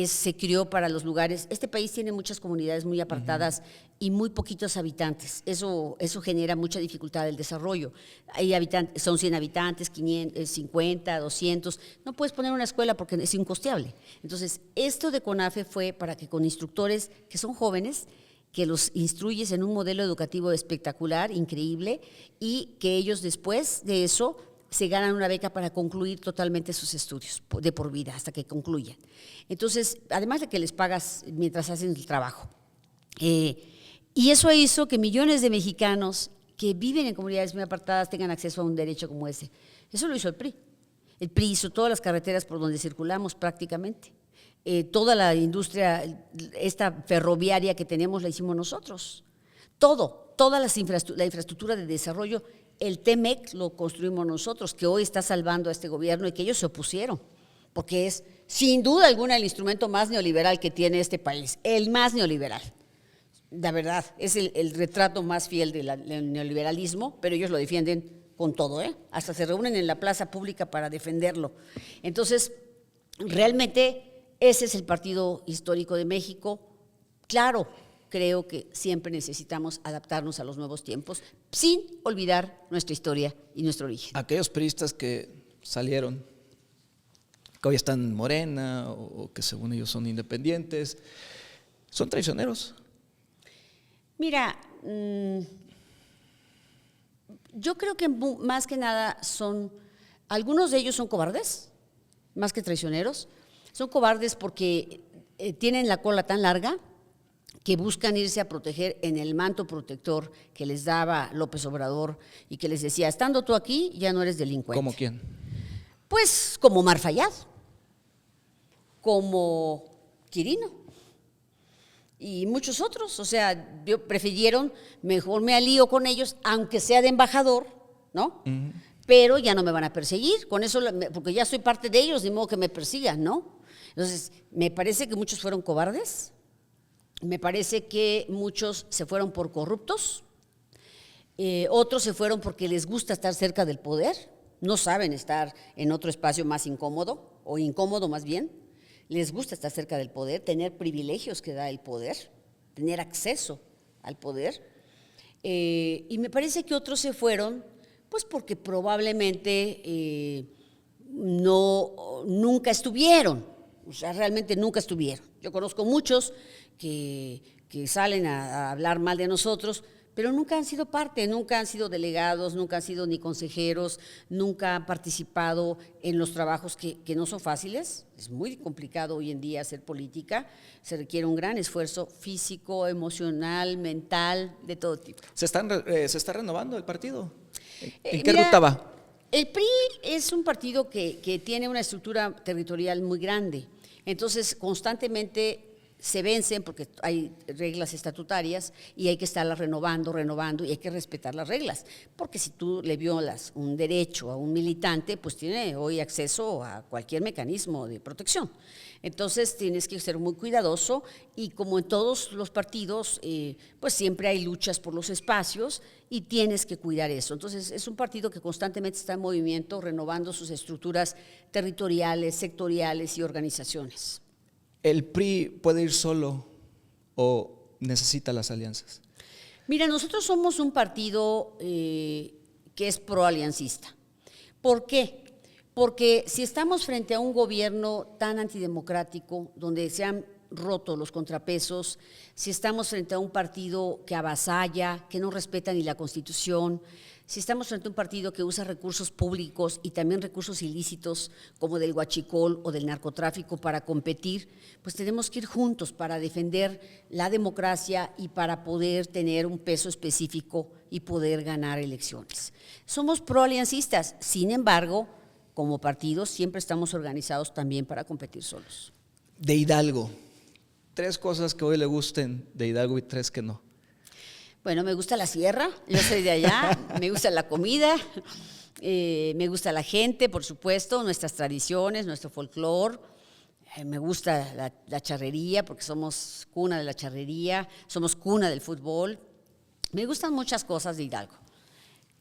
se crió para los lugares. Este país tiene muchas comunidades muy apartadas y muy poquitos habitantes. Eso genera mucha dificultad del desarrollo. Hay habitantes, son 100 habitantes, 50, 200. No puedes poner una escuela porque es incosteable. Entonces, esto de CONAFE fue para que con instructores que son jóvenes, que los instruyes en un modelo educativo espectacular, increíble, y que ellos después de eso se ganan una beca para concluir totalmente sus estudios de por vida, hasta que concluyan. Entonces, además de que les pagas mientras hacen el trabajo. Y eso hizo que millones de mexicanos que viven en comunidades muy apartadas tengan acceso a un derecho como ese. Eso lo hizo el PRI. El PRI hizo todas las carreteras por donde circulamos prácticamente. Toda la industria, esta ferroviaria que tenemos, la hicimos nosotros. Toda la infraestructura de desarrollo, el TEMEC lo construimos nosotros, que hoy está salvando a este gobierno y que ellos se opusieron, porque es sin duda alguna el instrumento más neoliberal que tiene este país, el más neoliberal. La verdad, es el retrato más fiel del neoliberalismo, pero ellos lo defienden con todo, hasta se reúnen en la plaza pública para defenderlo. Entonces, realmente ese es el partido histórico de México. Claro, creo que siempre necesitamos adaptarnos a los nuevos tiempos sin olvidar nuestra historia y nuestro origen. Aquellos priistas que salieron, que hoy están en Morena o que según ellos son independientes, ¿son traicioneros? Mira, yo creo que más que nada algunos de ellos son cobardes, más que traicioneros. Son cobardes porque tienen la cola tan larga que buscan irse a proteger en el manto protector que les daba López Obrador y que les decía, estando tú aquí, ya no eres delincuente. ¿Cómo quién? Pues como Omar Fayad, como Quirino y muchos otros. O sea, prefirieron, mejor me alío con ellos, aunque sea de embajador, ¿no? Pero ya no me van a perseguir, con eso, porque ya soy parte de ellos, ni modo que me persigan, ¿no? Entonces, me parece que muchos fueron cobardes. Me parece que muchos se fueron por corruptos, otros se fueron porque les gusta estar cerca del poder, no saben estar en otro espacio más incómodo, o incómodo más bien, les gusta estar cerca del poder, tener privilegios que da el poder, tener acceso al poder, y me parece que otros se fueron pues porque probablemente nunca estuvieron, o sea, realmente nunca estuvieron. Yo conozco muchos que salen a hablar mal de nosotros, pero nunca han sido parte, nunca han sido delegados, nunca han sido ni consejeros, nunca han participado en los trabajos que no son fáciles. Es muy complicado hoy en día hacer política, se requiere un gran esfuerzo físico, emocional, mental, de todo tipo. ¿Se está renovando el partido? ¿En qué ruta va? El PRI es un partido que tiene una estructura territorial muy grande, entonces constantemente se vencen porque hay reglas estatutarias y hay que estarlas renovando y hay que respetar las reglas, porque si tú le violas un derecho a un militante, pues tiene hoy acceso a cualquier mecanismo de protección. Entonces tienes que ser muy cuidadoso y como en todos los partidos, pues siempre hay luchas por los espacios y tienes que cuidar eso. Entonces es un partido que constantemente está en movimiento, renovando sus estructuras territoriales, sectoriales y organizaciones. ¿El PRI puede ir solo o necesita las alianzas? Mira, nosotros somos un partido que es proaliancista. ¿Por qué? Porque si estamos frente a un gobierno tan antidemocrático, donde se han roto los contrapesos, si estamos frente a un partido que avasalla, que no respeta ni la Constitución, si estamos frente a un partido que usa recursos públicos y también recursos ilícitos como del huachicol o del narcotráfico para competir, pues tenemos que ir juntos para defender la democracia y para poder tener un peso específico y poder ganar elecciones. Somos proaliancistas, sin embargo, como partidos siempre estamos organizados también para competir solos. De Hidalgo, 3 cosas que hoy le gusten de Hidalgo y 3 que no. Bueno, me gusta la sierra, yo soy de allá, me gusta la comida, me gusta la gente, por supuesto, nuestras tradiciones, nuestro folclore, me gusta la charrería, porque somos cuna de la charrería, somos cuna del fútbol. Me gustan muchas cosas de Hidalgo.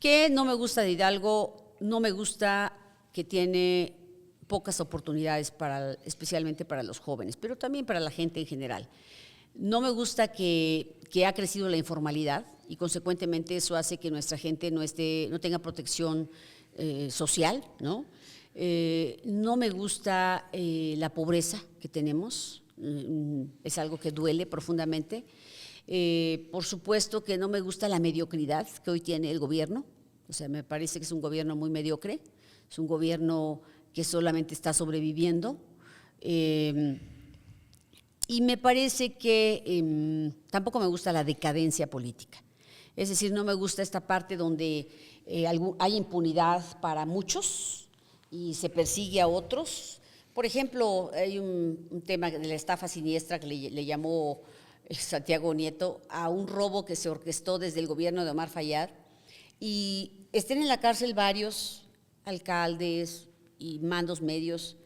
¿Qué no me gusta de Hidalgo? No me gusta que tiene pocas oportunidades, especialmente para los jóvenes, pero también para la gente en general. No me gusta que ha crecido la informalidad y consecuentemente eso hace que nuestra gente no tenga protección social, ¿no? No me gusta la pobreza que tenemos, es algo que duele profundamente. Por supuesto que no me gusta la mediocridad que hoy tiene el gobierno, o sea, me parece que es un gobierno muy mediocre, es un gobierno que solamente está sobreviviendo. Y me parece que tampoco me gusta la decadencia política. Es decir, no me gusta esta parte donde hay impunidad para muchos y se persigue a otros. Por ejemplo, hay un tema de la estafa siniestra que le llamó Santiago Nieto a un robo que se orquestó desde el gobierno de Omar Fayad, y estén en la cárcel varios alcaldes y mandos medios,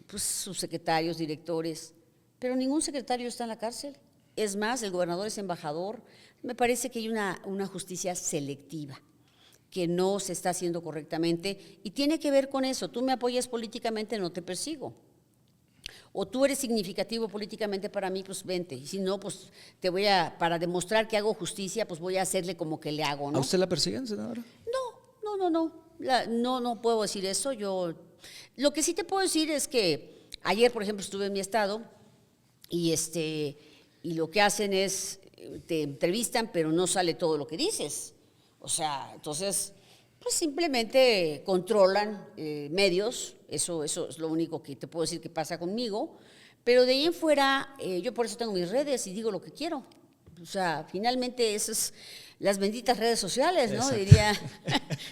pues subsecretarios, directores, pero ningún secretario está en la cárcel. Es más, el gobernador es embajador. Me parece que hay una justicia selectiva que no se está haciendo correctamente y tiene que ver con eso. Tú me apoyas políticamente, no te persigo. O tú eres significativo políticamente para mí, pues vente. Y si no, pues para demostrar que hago justicia, pues voy a hacerle como que le hago, ¿no? ¿A usted la persiguen, senadora? No puedo decir eso. Lo que sí te puedo decir es que ayer, por ejemplo, estuve en mi estado y lo que hacen es, te entrevistan, pero no sale todo lo que dices. O sea, entonces, pues simplemente controlan medios, eso es lo único que te puedo decir que pasa conmigo, pero de ahí en fuera, yo por eso tengo mis redes y digo lo que quiero. O sea, finalmente esas las benditas redes sociales, ¿no? Exacto. Diría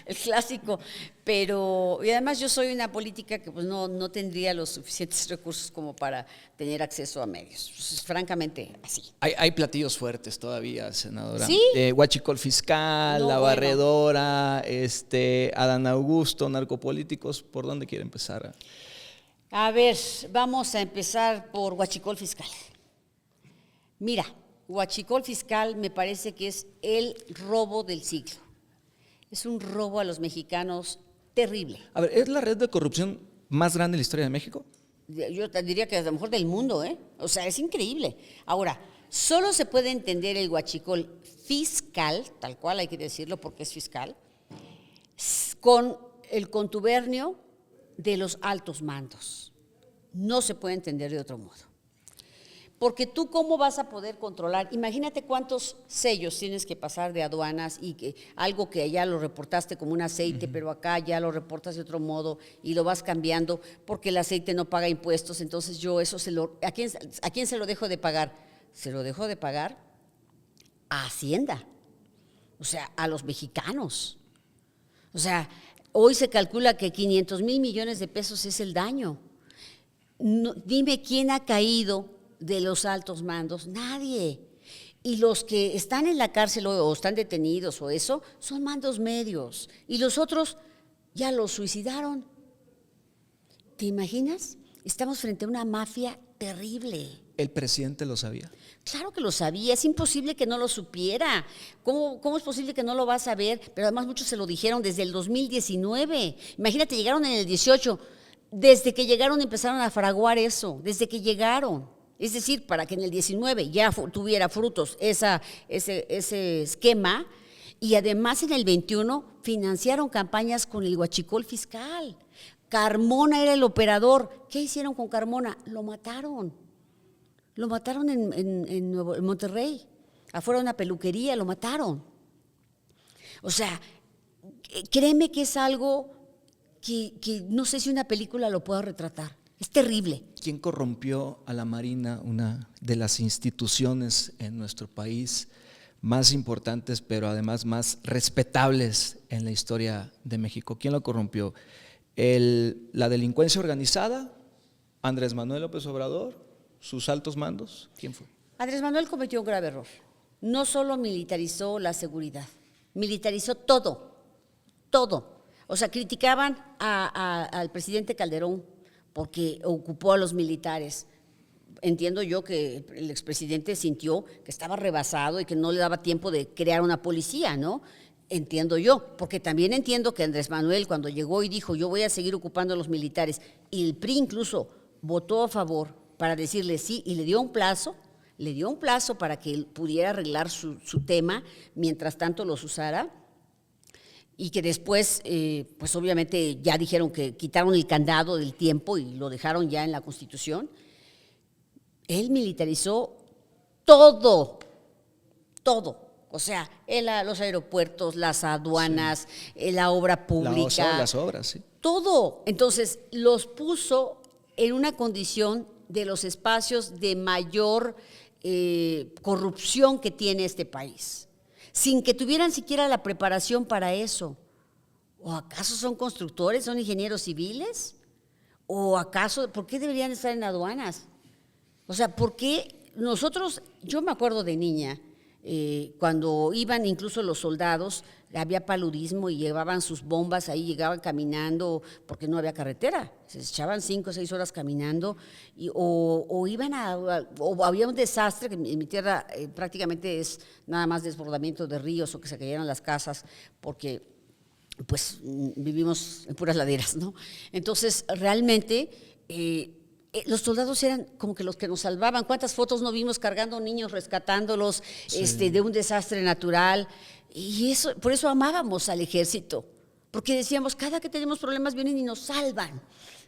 el clásico. Y además yo soy una política que pues no tendría los suficientes recursos como para tener acceso a medios. Pues, francamente, así. Hay platillos fuertes todavía, senadora. ¿Sí? Huachicol fiscal, La Barredora, Adán Augusto, narcopolíticos. ¿Por dónde quiere empezar? A ver, vamos a empezar por huachicol fiscal. Mira, huachicol fiscal me parece que es el robo del siglo. Es un robo a los mexicanos terrible. A ver, ¿es la red de corrupción más grande de la historia de México? Yo te diría que a lo mejor del mundo, ¿eh? O sea, es increíble. Ahora, solo se puede entender el huachicol fiscal, tal cual hay que decirlo porque es fiscal, con el contubernio de los altos mandos. No se puede entender de otro modo. Porque tú, ¿cómo vas a poder controlar? Imagínate cuántos sellos tienes que pasar de aduanas y algo que allá lo reportaste como un aceite, pero acá ya lo reportas de otro modo y lo vas cambiando porque el aceite no paga impuestos. Entonces yo eso ¿a quién se lo dejo de pagar? Se lo dejo de pagar a Hacienda, o sea, a los mexicanos. O sea, hoy se calcula que 500,000 millones de pesos es el daño. No, dime quién ha caído de los altos mandos, nadie. Y los que están en la cárcel o están detenidos o eso, son mandos medios. Y los otros ya los suicidaron. ¿Te imaginas? Estamos frente a una mafia terrible. ¿El presidente lo sabía? Claro que lo sabía, es imposible que no lo supiera. ¿Cómo es posible que no lo va a saber? Pero además muchos se lo dijeron desde el 2019. Imagínate, llegaron en el 18. Desde que llegaron empezaron a fraguar eso, desde que llegaron. Es decir, para que en el 19 ya tuviera frutos ese esquema, y además en el 21 financiaron campañas con el huachicol fiscal. Carmona era el operador. ¿Qué hicieron con Carmona? Lo mataron. Lo mataron en Monterrey, afuera de una peluquería, lo mataron. O sea, créeme que es algo que no sé si una película lo pueda retratar. Es terrible. ¿Quién corrompió a la Marina, una de las instituciones en nuestro país más importantes, pero además más respetables en la historia de México? ¿Quién lo corrompió? ¿La delincuencia organizada? ¿Andrés Manuel López Obrador? ¿Sus altos mandos? ¿Quién fue? Andrés Manuel cometió un grave error. No solo militarizó la seguridad, militarizó todo, todo. O sea, criticaban al presidente Calderón porque ocupó a los militares. Entiendo yo que el expresidente sintió que estaba rebasado y que no le daba tiempo de crear una policía, ¿no? Entiendo yo, porque también entiendo que Andrés Manuel, cuando llegó y dijo yo voy a seguir ocupando a los militares, y el PRI incluso votó a favor para decirle sí, y le dio un plazo para que él pudiera arreglar su tema, mientras tanto los usara, y que después, pues obviamente ya dijeron que quitaron el candado del tiempo y lo dejaron ya en la Constitución. Él militarizó todo, todo. O sea, los aeropuertos, las aduanas, la obra pública. Las obras, sí. Todo. Entonces, los puso en una condición de los espacios de mayor corrupción que tiene este país, sin que tuvieran siquiera la preparación para eso. ¿O acaso son constructores, son ingenieros civiles? ¿O acaso, por qué deberían estar en aduanas? O sea, ¿por qué nosotros, yo me acuerdo de niña, cuando iban incluso los soldados, había paludismo y llevaban sus bombas ahí, llegaban caminando porque no había carretera, se echaban 5 o 6 horas caminando, o iban o había un desastre, que en mi tierra prácticamente es nada más desbordamiento de ríos o que se cayeran las casas, porque pues vivimos en puras laderas, ¿no? Entonces, realmente los soldados eran como que los que nos salvaban. ¿Cuántas fotos no vimos cargando niños, rescatándolos de un desastre natural? Y eso, por eso amábamos al ejército, porque decíamos, cada que tenemos problemas vienen y nos salvan,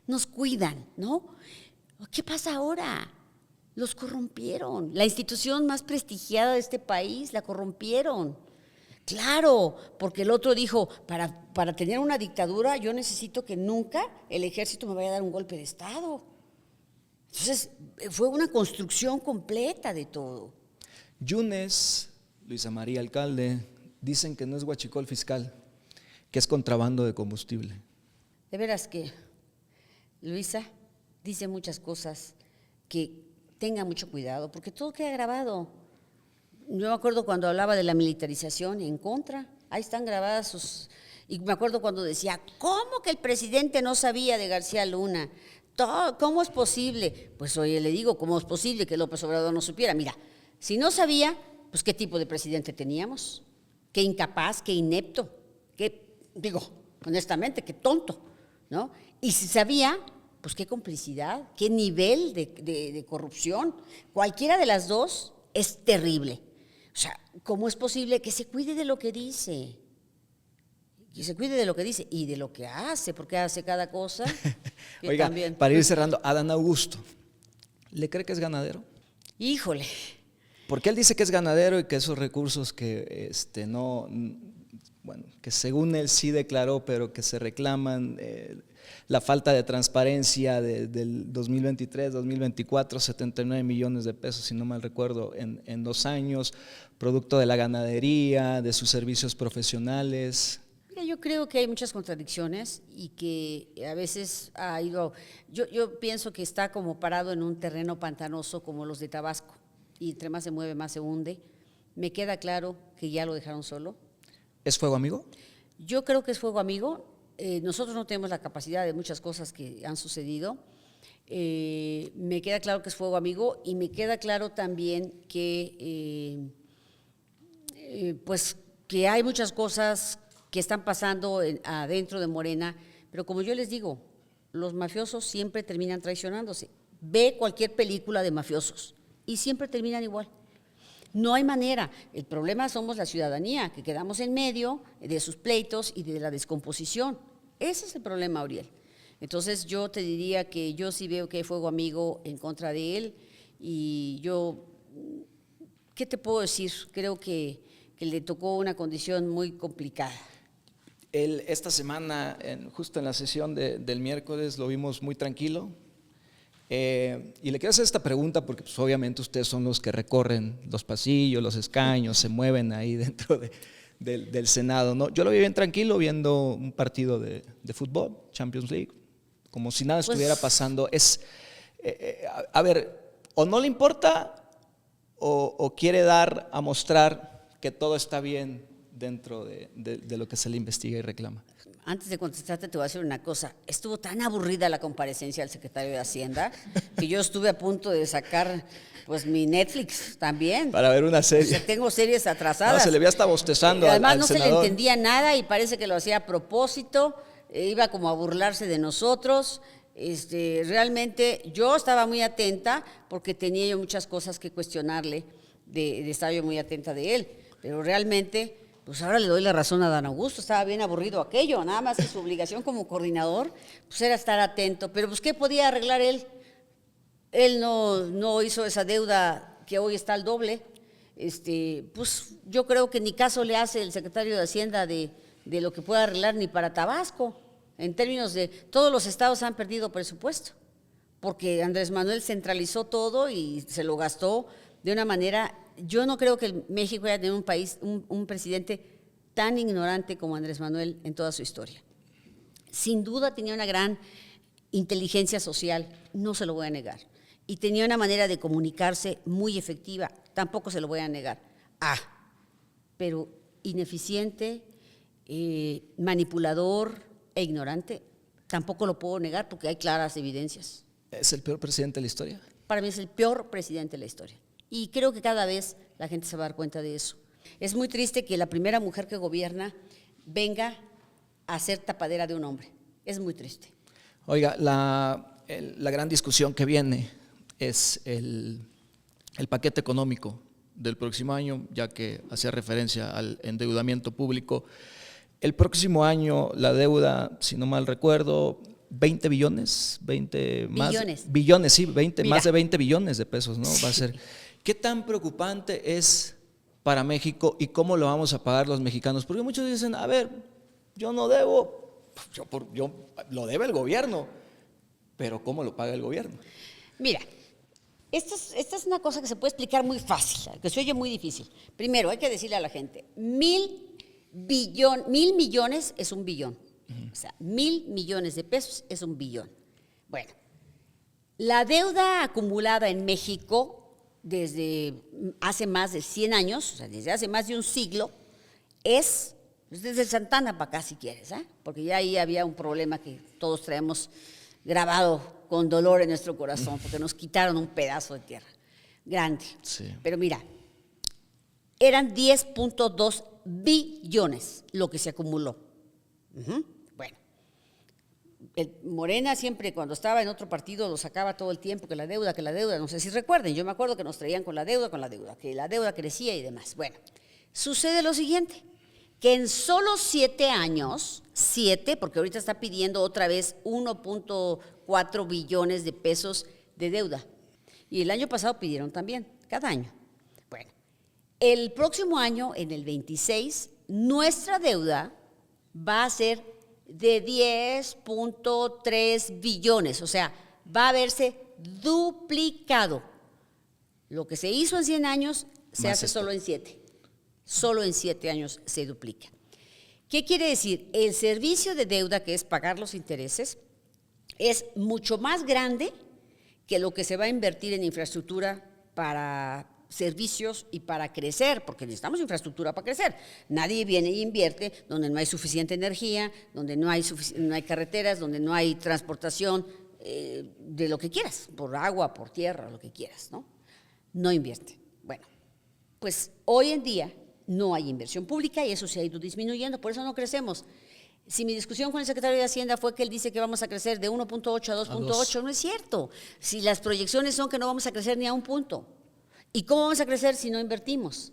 nos cuidan, ¿no? ¿Qué pasa ahora? Los corrompieron. La institución más prestigiada de este país la corrompieron. Claro, porque el otro dijo, para tener una dictadura yo necesito que nunca el ejército me vaya a dar un golpe de Estado. Entonces, fue una construcción completa de todo. Yunes, Luisa María Alcalde, dicen que no es huachicol fiscal, que es contrabando de combustible. De veras que Luisa dice muchas cosas, que tenga mucho cuidado, porque todo queda grabado. Yo me acuerdo cuando hablaba de la militarización en contra, ahí están grabadas sus... Y me acuerdo cuando decía, ¿cómo que el presidente no sabía de García Luna? ¿Cómo es posible? Pues oye, le digo, ¿cómo es posible que López Obrador no supiera? Mira, si no sabía, pues ¿qué tipo de presidente teníamos? Qué incapaz, qué inepto, honestamente, qué tonto, ¿no? Y si sabía, pues qué complicidad, qué nivel de corrupción. Cualquiera de las dos es terrible. O sea, ¿cómo es posible que se cuide de lo que dice? Que se cuide de lo que dice y de lo que hace, porque hace cada cosa. Oiga, también. para ir cerrando, Adán Augusto, ¿le cree que es ganadero? Híjole. Porque él dice que es ganadero y que esos recursos que que según él sí declaró, pero que se reclaman, la falta de transparencia del 2023, 2024, 79 millones de pesos, si no mal recuerdo, en 2 años, producto de la ganadería, de sus servicios profesionales. Mira, yo creo que hay muchas contradicciones y que a veces ha ido, yo pienso que está como parado en un terreno pantanoso como los de Tabasco, y entre más se mueve, más se hunde. Me queda claro que ya lo dejaron solo. ¿Es fuego amigo? Yo creo que es fuego amigo. Nosotros no tenemos la capacidad de muchas cosas que han sucedido. Me queda claro que es fuego amigo y me queda claro también que, pues, que hay muchas cosas que están pasando adentro de Morena, pero como yo les digo, los mafiosos siempre terminan traicionándose. ve cualquier película de mafiosos y siempre terminan igual. No hay manera. El problema somos la ciudadanía, que quedamos en medio de sus pleitos y de la descomposición. Ese es el problema, Auriel. Entonces yo te diría que yo sí veo que hay fuego amigo en contra de él y yo, ¿qué te puedo decir? Creo que le tocó una condición muy complicada. Esta semana, justo en la sesión del miércoles, lo vimos muy tranquilo. Y le quiero hacer esta pregunta porque pues, obviamente ustedes son los que recorren los pasillos, los escaños, se mueven ahí dentro del Senado, ¿no? Yo lo vi bien tranquilo viendo un partido de fútbol, Champions League, como si nada estuviera pasando. A ver, o no le importa o quiere dar a mostrar que todo está bien dentro de lo que se le investiga y reclama. Antes de contestarte te voy a decir una cosa. Estuvo tan aburrida la comparecencia del secretario de Hacienda que yo estuve a punto de sacar pues mi Netflix también. Para ver una serie. O sea, tengo series atrasadas. No, se le veía hasta bostezando Además al no senador. se le entendía nada y parece que lo hacía a propósito. Iba como a burlarse de nosotros. Realmente yo estaba muy atenta porque tenía yo muchas cosas que cuestionarle. Estaba yo muy atenta de él. Pero realmente... pues ahora le doy la razón a Dan Augusto, estaba bien aburrido aquello, nada más que su obligación como coordinador pues era estar atento, pero pues ¿qué podía arreglar él? Él no hizo esa deuda que hoy está al doble, pues yo creo que ni caso le hace el secretario de Hacienda de lo que pueda arreglar ni para Tabasco, en términos de todos los estados han perdido presupuesto, porque Andrés Manuel centralizó todo y se lo gastó de una manera... Yo no creo que México haya tenido un presidente tan ignorante como Andrés Manuel en toda su historia. Sin duda tenía una gran inteligencia social, no se lo voy a negar. Y tenía una manera de comunicarse muy efectiva, tampoco se lo voy a negar. Pero ineficiente, manipulador e ignorante, tampoco lo puedo negar porque hay claras evidencias. ¿Es el peor presidente de la historia? Para mí es el peor presidente de la historia. Y creo que cada vez la gente se va a dar cuenta de eso. Es muy triste que la primera mujer que gobierna venga a ser tapadera de un hombre. Es muy triste. Oiga, la gran discusión que viene es el paquete económico del próximo año, ya que hacía referencia al endeudamiento público. El próximo año la deuda, si no mal recuerdo, 20 billones, 20 más billones, sí, 20 Mira, más de 20 billones de pesos, ¿no? Sí. Va a ser. ¿Qué tan preocupante es para México y cómo lo vamos a pagar los mexicanos? Porque muchos dicen, a ver, yo no debo, yo lo debe el gobierno, pero ¿cómo lo paga el gobierno? Mira, esta es una cosa que se puede explicar muy fácil, que se oye muy difícil. Primero, hay que decirle a la gente, 1,000 millones es un billón. O sea, 1,000 millones de pesos es un billón. Bueno, la deuda acumulada en México desde hace más de 100 años, o sea, desde hace más de un siglo, es desde Santana para acá si quieres, porque ya ahí había un problema que todos traemos grabado con dolor en nuestro corazón, porque nos quitaron un pedazo de tierra grande. Sí. Pero mira, eran 10.2 billones lo que se acumuló. Bueno, Morena siempre cuando estaba en otro partido lo sacaba todo el tiempo, que la deuda, no sé si recuerden, yo me acuerdo que nos traían con la deuda, que la deuda crecía y demás. Bueno, sucede lo siguiente, que en solo 7 años, porque ahorita está pidiendo otra vez 1.4 billones de pesos de deuda, y el año pasado pidieron también, cada año. Bueno, el próximo año, en el 26, nuestra deuda va a ser de 10.3 billones, o sea, va a haberse duplicado. Lo que se hizo en 100 años se hace solo en 7. Solo en 7 años se duplica. ¿Qué quiere decir? El servicio de deuda, que es pagar los intereses, es mucho más grande que lo que se va a invertir en infraestructura para servicios y para crecer, porque necesitamos infraestructura para crecer. Nadie viene y invierte donde no hay suficiente energía, donde no hay carreteras, donde no hay transportación de lo que quieras, por agua, por tierra, lo que quieras, ¿no? No invierte. Bueno, pues hoy en día no hay inversión pública y eso se ha ido disminuyendo, por eso no crecemos. Si mi discusión con el secretario de Hacienda fue que él dice que vamos a crecer de 1.8 a 2.8, no es cierto. Si las proyecciones son que no vamos a crecer ni a un punto. ¿Y cómo vamos a crecer si no invertimos?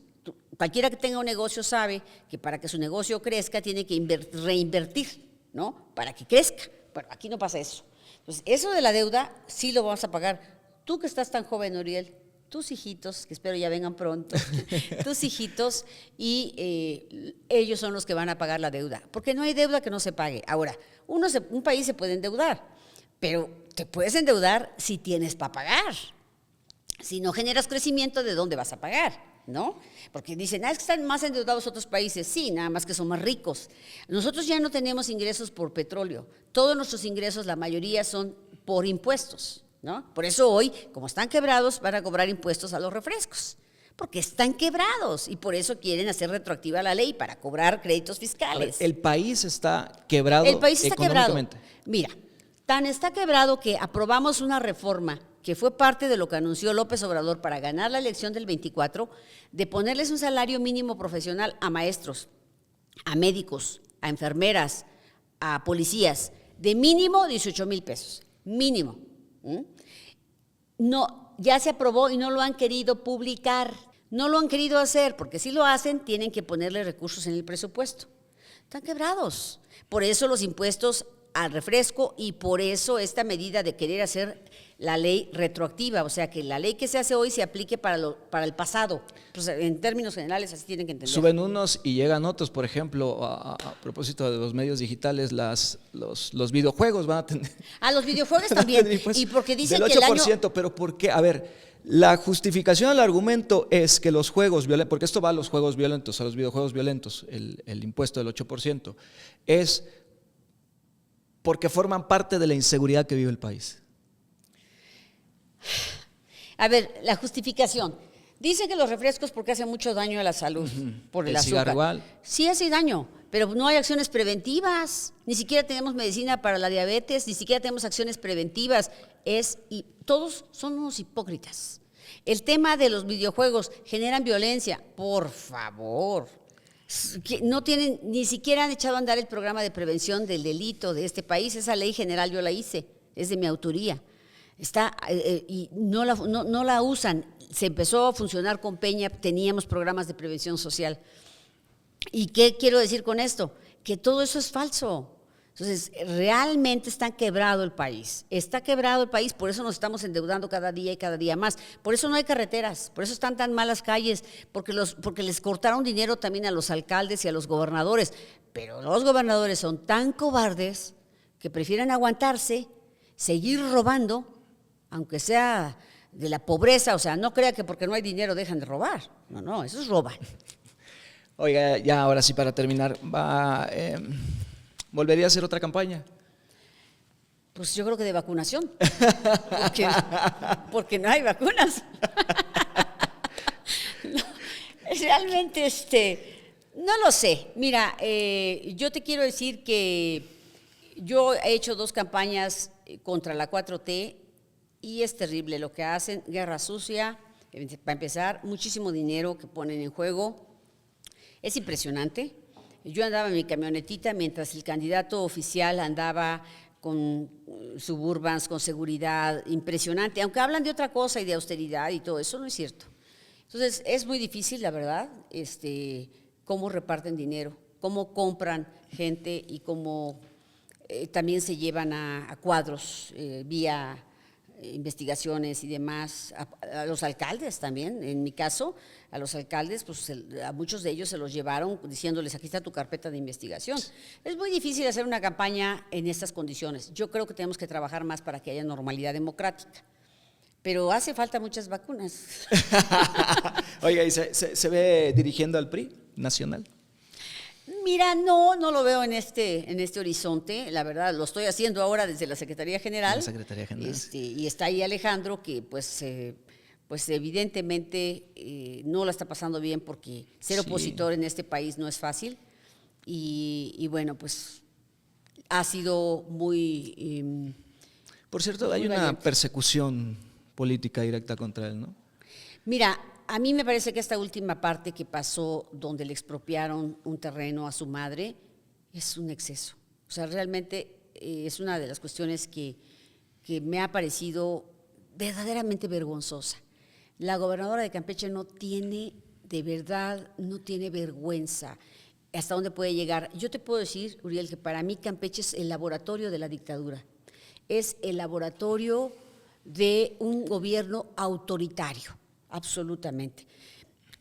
Cualquiera que tenga un negocio sabe que para que su negocio crezca tiene que reinvertir, ¿no? Para que crezca. Bueno, aquí no pasa eso. Entonces, eso de la deuda sí lo vamos a pagar. Tú que estás tan joven, Uriel, tus hijitos, que espero ya vengan pronto, tus hijitos, y ellos son los que van a pagar la deuda, porque no hay deuda que no se pague. Ahora, un país se puede endeudar, pero te puedes endeudar si tienes para pagar. Si no generas crecimiento, ¿de dónde vas a pagar? ¿No? Porque dicen, es que están más endeudados otros países. Sí, nada más que son más ricos. Nosotros ya no tenemos ingresos por petróleo. Todos nuestros ingresos, la mayoría, son por impuestos, ¿no? Por eso hoy, como están quebrados, van a cobrar impuestos a los refrescos, porque están quebrados y por eso quieren hacer retroactiva la ley para cobrar créditos fiscales. El país está quebrado económicamente. Mira, tan está quebrado que aprobamos una reforma que fue parte de lo que anunció López Obrador para ganar la elección del 24, de ponerles un salario mínimo profesional a maestros, a médicos, a enfermeras, a policías, de mínimo 18,000 pesos, mínimo. No, ya se aprobó y no lo han querido publicar, no lo han querido hacer, porque si lo hacen tienen que ponerle recursos en el presupuesto. Están quebrados. Por eso los impuestos al refresco y por eso esta medida de querer hacer la ley retroactiva, o sea, que la ley que se hace hoy se aplique para el pasado. Pues en términos generales así tienen que entender. Suben unos y llegan otros, por ejemplo, a propósito de los medios digitales, los videojuegos van a tener... los videojuegos también, y porque dicen del 8%, que el año... pero ¿por qué? A ver, la justificación al argumento es que los juegos violentos, porque esto va a los juegos violentos, a los videojuegos violentos, el impuesto del 8%, es porque forman parte de la inseguridad que vive el país. A ver, la justificación. Dicen que los refrescos porque hacen mucho daño a la salud, por el azúcar. Igual. Sí hace daño, pero no hay acciones preventivas. Ni siquiera tenemos medicina para la diabetes, ni siquiera tenemos acciones preventivas. Y todos son unos hipócritas. El tema de los videojuegos generan violencia. Por favor. Que no tienen, ni siquiera han echado a andar el programa de prevención del delito de este país. Esa ley general yo la hice, es de mi autoría. Y no la usan. Se empezó a funcionar con Peña, teníamos programas de prevención social. ¿Y qué quiero decir con esto? Que todo eso es falso. Entonces, realmente está quebrado el país. Está quebrado el país, por eso nos estamos endeudando cada día y cada día más. Por eso no hay carreteras, por eso están tan malas calles, porque les cortaron dinero también a los alcaldes y a los gobernadores. Pero los gobernadores son tan cobardes que prefieren aguantarse, seguir robando, aunque sea de la pobreza, o sea, no crea que porque no hay dinero dejan de robar. No, esos roban. Oiga, ya ahora sí para terminar, ¿volvería a hacer otra campaña? Pues yo creo que de vacunación, porque no hay vacunas. No, realmente, no lo sé. Mira, yo te quiero decir que yo he hecho 2 campañas contra la 4T y es terrible lo que hacen, guerra sucia, para empezar, muchísimo dinero que ponen en juego, es impresionante. Yo andaba en mi camionetita mientras el candidato oficial andaba con Suburbans, con seguridad, impresionante, aunque hablan de otra cosa y de austeridad y todo eso, no es cierto. Entonces, es muy difícil, la verdad, cómo reparten dinero, cómo compran gente y cómo también se llevan a cuadros vía investigaciones y demás, a los alcaldes también, en mi caso, a los alcaldes, pues a muchos de ellos se los llevaron diciéndoles, aquí está tu carpeta de investigación. Es muy difícil hacer una campaña en estas condiciones. Yo creo que tenemos que trabajar más para que haya normalidad democrática, pero hace falta muchas vacunas. Oiga, ¿y se ve dirigiendo al PRI nacional? Mira, no lo veo en este horizonte, la verdad, lo estoy haciendo ahora desde la Secretaría General. La Secretaría General. Y está ahí Alejandro, que pues evidentemente no la está pasando bien porque ser opositor en este país no es fácil. Y bueno, pues ha sido muy... Por cierto, hay una persecución política directa contra él, ¿no? Mira, a mí me parece que esta última parte que pasó, donde le expropiaron un terreno a su madre, es un exceso. O sea, realmente es una de las cuestiones que me ha parecido verdaderamente vergonzosa. La gobernadora de Campeche no tiene, de verdad, no tiene vergüenza hasta dónde puede llegar. Yo te puedo decir, Uriel, que para mí Campeche es el laboratorio de la dictadura. Es el laboratorio de un gobierno autoritario, absolutamente.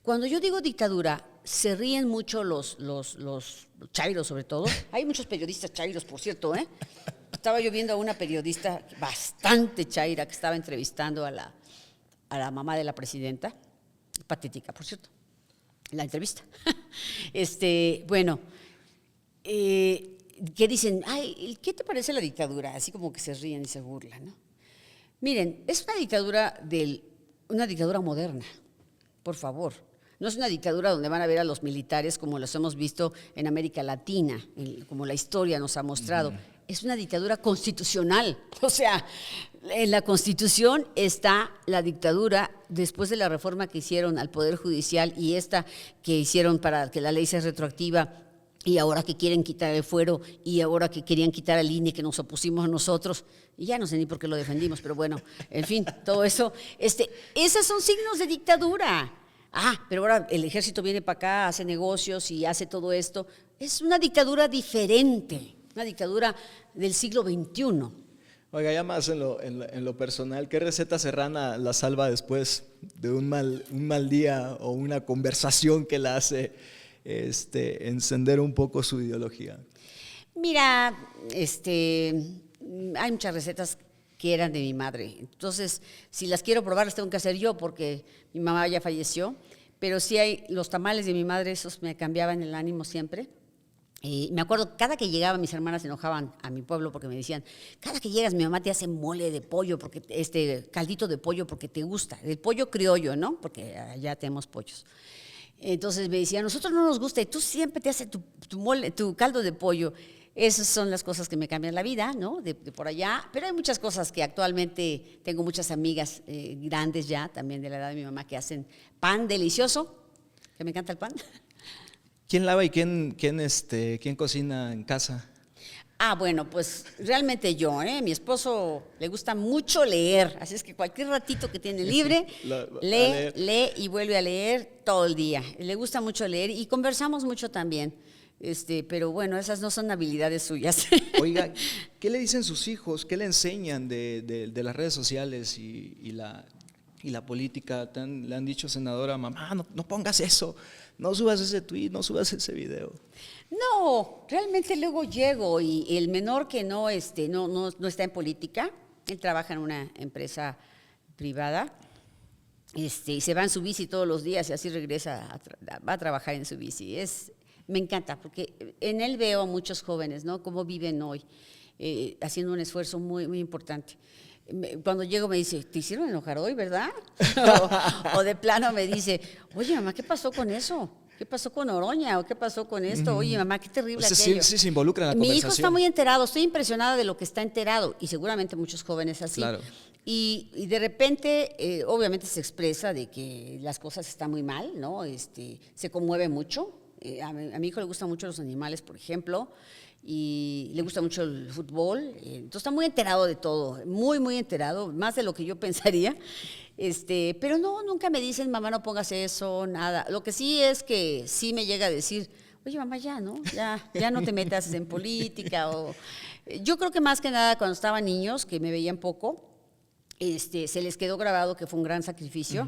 Cuando yo digo dictadura, se ríen mucho los chairos, sobre todo. Hay muchos periodistas chairos, por cierto, ¿eh? Estaba yo viendo a una periodista bastante chaira que estaba entrevistando a la mamá de la presidenta, patética, por cierto, la entrevista. Bueno, que dicen, ay, ¿qué te parece la dictadura? Así como que se ríen y se burlan, ¿no? Miren, es una dictadura moderna, por favor. No es una dictadura donde van a ver a los militares como los hemos visto en América Latina, como la historia nos ha mostrado. Es una dictadura constitucional. O sea, en la Constitución está la dictadura después de la reforma que hicieron al Poder Judicial y esta que hicieron para que la ley sea retroactiva, y ahora que quieren quitar el fuero, y ahora que querían quitar el INE, que nos opusimos nosotros, y ya no sé ni por qué lo defendimos, pero bueno, en fin, todo eso, esos son signos de dictadura. Pero ahora el ejército viene para acá, hace negocios y hace todo esto. Es una dictadura diferente, una dictadura del siglo XXI. Oiga, ya más en lo personal, ¿qué receta serrana la salva después de un mal día o una conversación que la hace encender un poco su ideología? Mira, hay muchas recetas que eran de mi madre. Entonces, si las quiero probar, las tengo que hacer yo porque mi mamá ya falleció. Pero sí hay los tamales de mi madre, esos me cambiaban el ánimo siempre. Me acuerdo, cada que llegaba, mis hermanas se enojaban a mi pueblo porque me decían, cada que llegas mi mamá te hace mole de pollo, caldito de pollo porque te gusta, el pollo criollo, ¿no? Porque allá tenemos pollos. Entonces me decían, a nosotros no nos gusta y tú siempre te haces tu caldo de pollo. Esas son las cosas que me cambian la vida, ¿no? De por allá. Pero hay muchas cosas que actualmente tengo muchas amigas grandes ya, también de la edad de mi mamá, que hacen pan delicioso, que me encanta el pan. ¿Quién lava y quién cocina en casa? Bueno, pues realmente yo, Mi esposo le gusta mucho leer, así es que cualquier ratito que tiene libre, lee y vuelve a leer todo el día. Le gusta mucho leer y conversamos mucho también. Pero bueno, esas no son habilidades suyas. Oiga, ¿qué le dicen sus hijos? ¿Qué le enseñan de las redes sociales y la política? Le han dicho, senadora, mamá, no pongas eso, no subas ese tweet, no subas ese video. No, realmente luego llego y el menor que no está en política, él trabaja en una empresa privada, y se va en su bici todos los días y así regresa, va a trabajar en su bici. Me encanta porque en él veo a muchos jóvenes, ¿no? Cómo viven hoy, haciendo un esfuerzo muy, muy importante. Cuando llego me dice, ¿te hicieron enojar hoy, verdad? o de plano me dice, oye, mamá, ¿qué pasó con eso? ¿Qué pasó con Oroña? ¿O qué pasó con esto? Oye, mamá, qué terrible aquello. Sí, se involucra en la conversación. Mi hijo está muy enterado, estoy impresionada de lo que está enterado, y seguramente muchos jóvenes así. Claro. Y de repente, obviamente se expresa de que las cosas están muy mal, ¿no? Se conmueve mucho. A mi hijo le gustan mucho los animales, por ejemplo, y le gusta mucho el fútbol. Entonces está muy enterado de todo, muy, muy enterado, más de lo que yo pensaría. Pero no, nunca me dicen, mamá, no pongas eso, nada. Lo que sí es que sí me llega a decir, oye, mamá, ya, ¿no? Ya no te metas en política. Yo creo que más que nada cuando estaban niños, que me veían poco, se les quedó grabado que fue un gran sacrificio.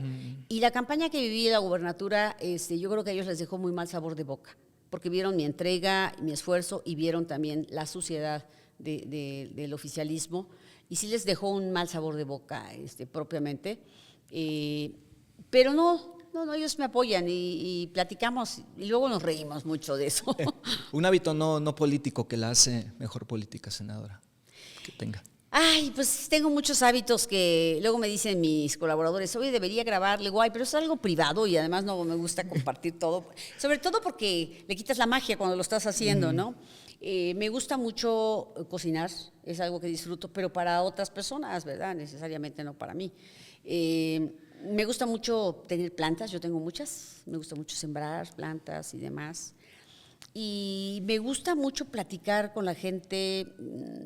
Y la campaña que viví en la gubernatura, yo creo que a ellos les dejó muy mal sabor de boca, porque vieron mi entrega, mi esfuerzo y vieron también la suciedad del oficialismo, y sí les dejó un mal sabor de boca propiamente. Pero no, ellos me apoyan y platicamos y luego nos reímos mucho de eso. Un hábito no político que la hace mejor política, senadora, que tenga. Pues tengo muchos hábitos que luego me dicen mis colaboradores, oye, debería grabarle, guay, pero es algo privado y además no me gusta compartir todo, sobre todo porque le quitas la magia cuando lo estás haciendo, ¿no? Me gusta mucho cocinar, es algo que disfruto, pero para otras personas, ¿verdad? Necesariamente no para mí. Me gusta mucho tener plantas, yo tengo muchas, me gusta mucho sembrar plantas y demás. Y me gusta mucho platicar con la gente.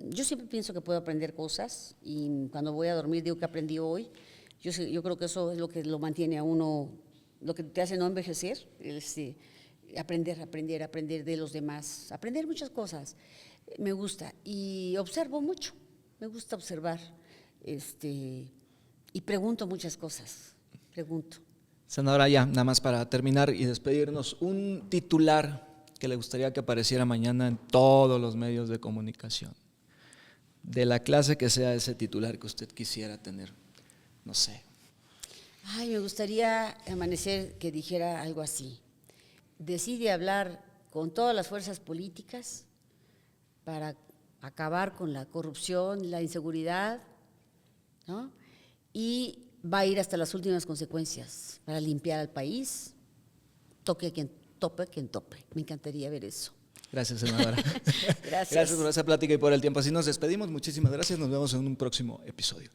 Yo siempre pienso que puedo aprender cosas y cuando voy a dormir digo que aprendí hoy. Yo creo que eso es lo que lo mantiene a uno, lo que te hace no envejecer, aprender de los demás, aprender muchas cosas. Me gusta y observo mucho, me gusta observar y pregunto muchas cosas, pregunto. Senadora, ya, nada más para terminar y despedirnos, un titular que le gustaría que apareciera mañana en todos los medios de comunicación, de la clase que sea ese titular que usted quisiera tener, no sé. Ay, me gustaría amanecer que dijera algo así. Decide hablar con todas las fuerzas políticas para acabar con la corrupción, la inseguridad, ¿no? Y va a ir hasta las últimas consecuencias para limpiar al país, toque quien tope. Me encantaría ver eso. Gracias, senadora. Gracias. Gracias por esa plática y por el tiempo. Así nos despedimos. Muchísimas gracias. Nos vemos en un próximo episodio.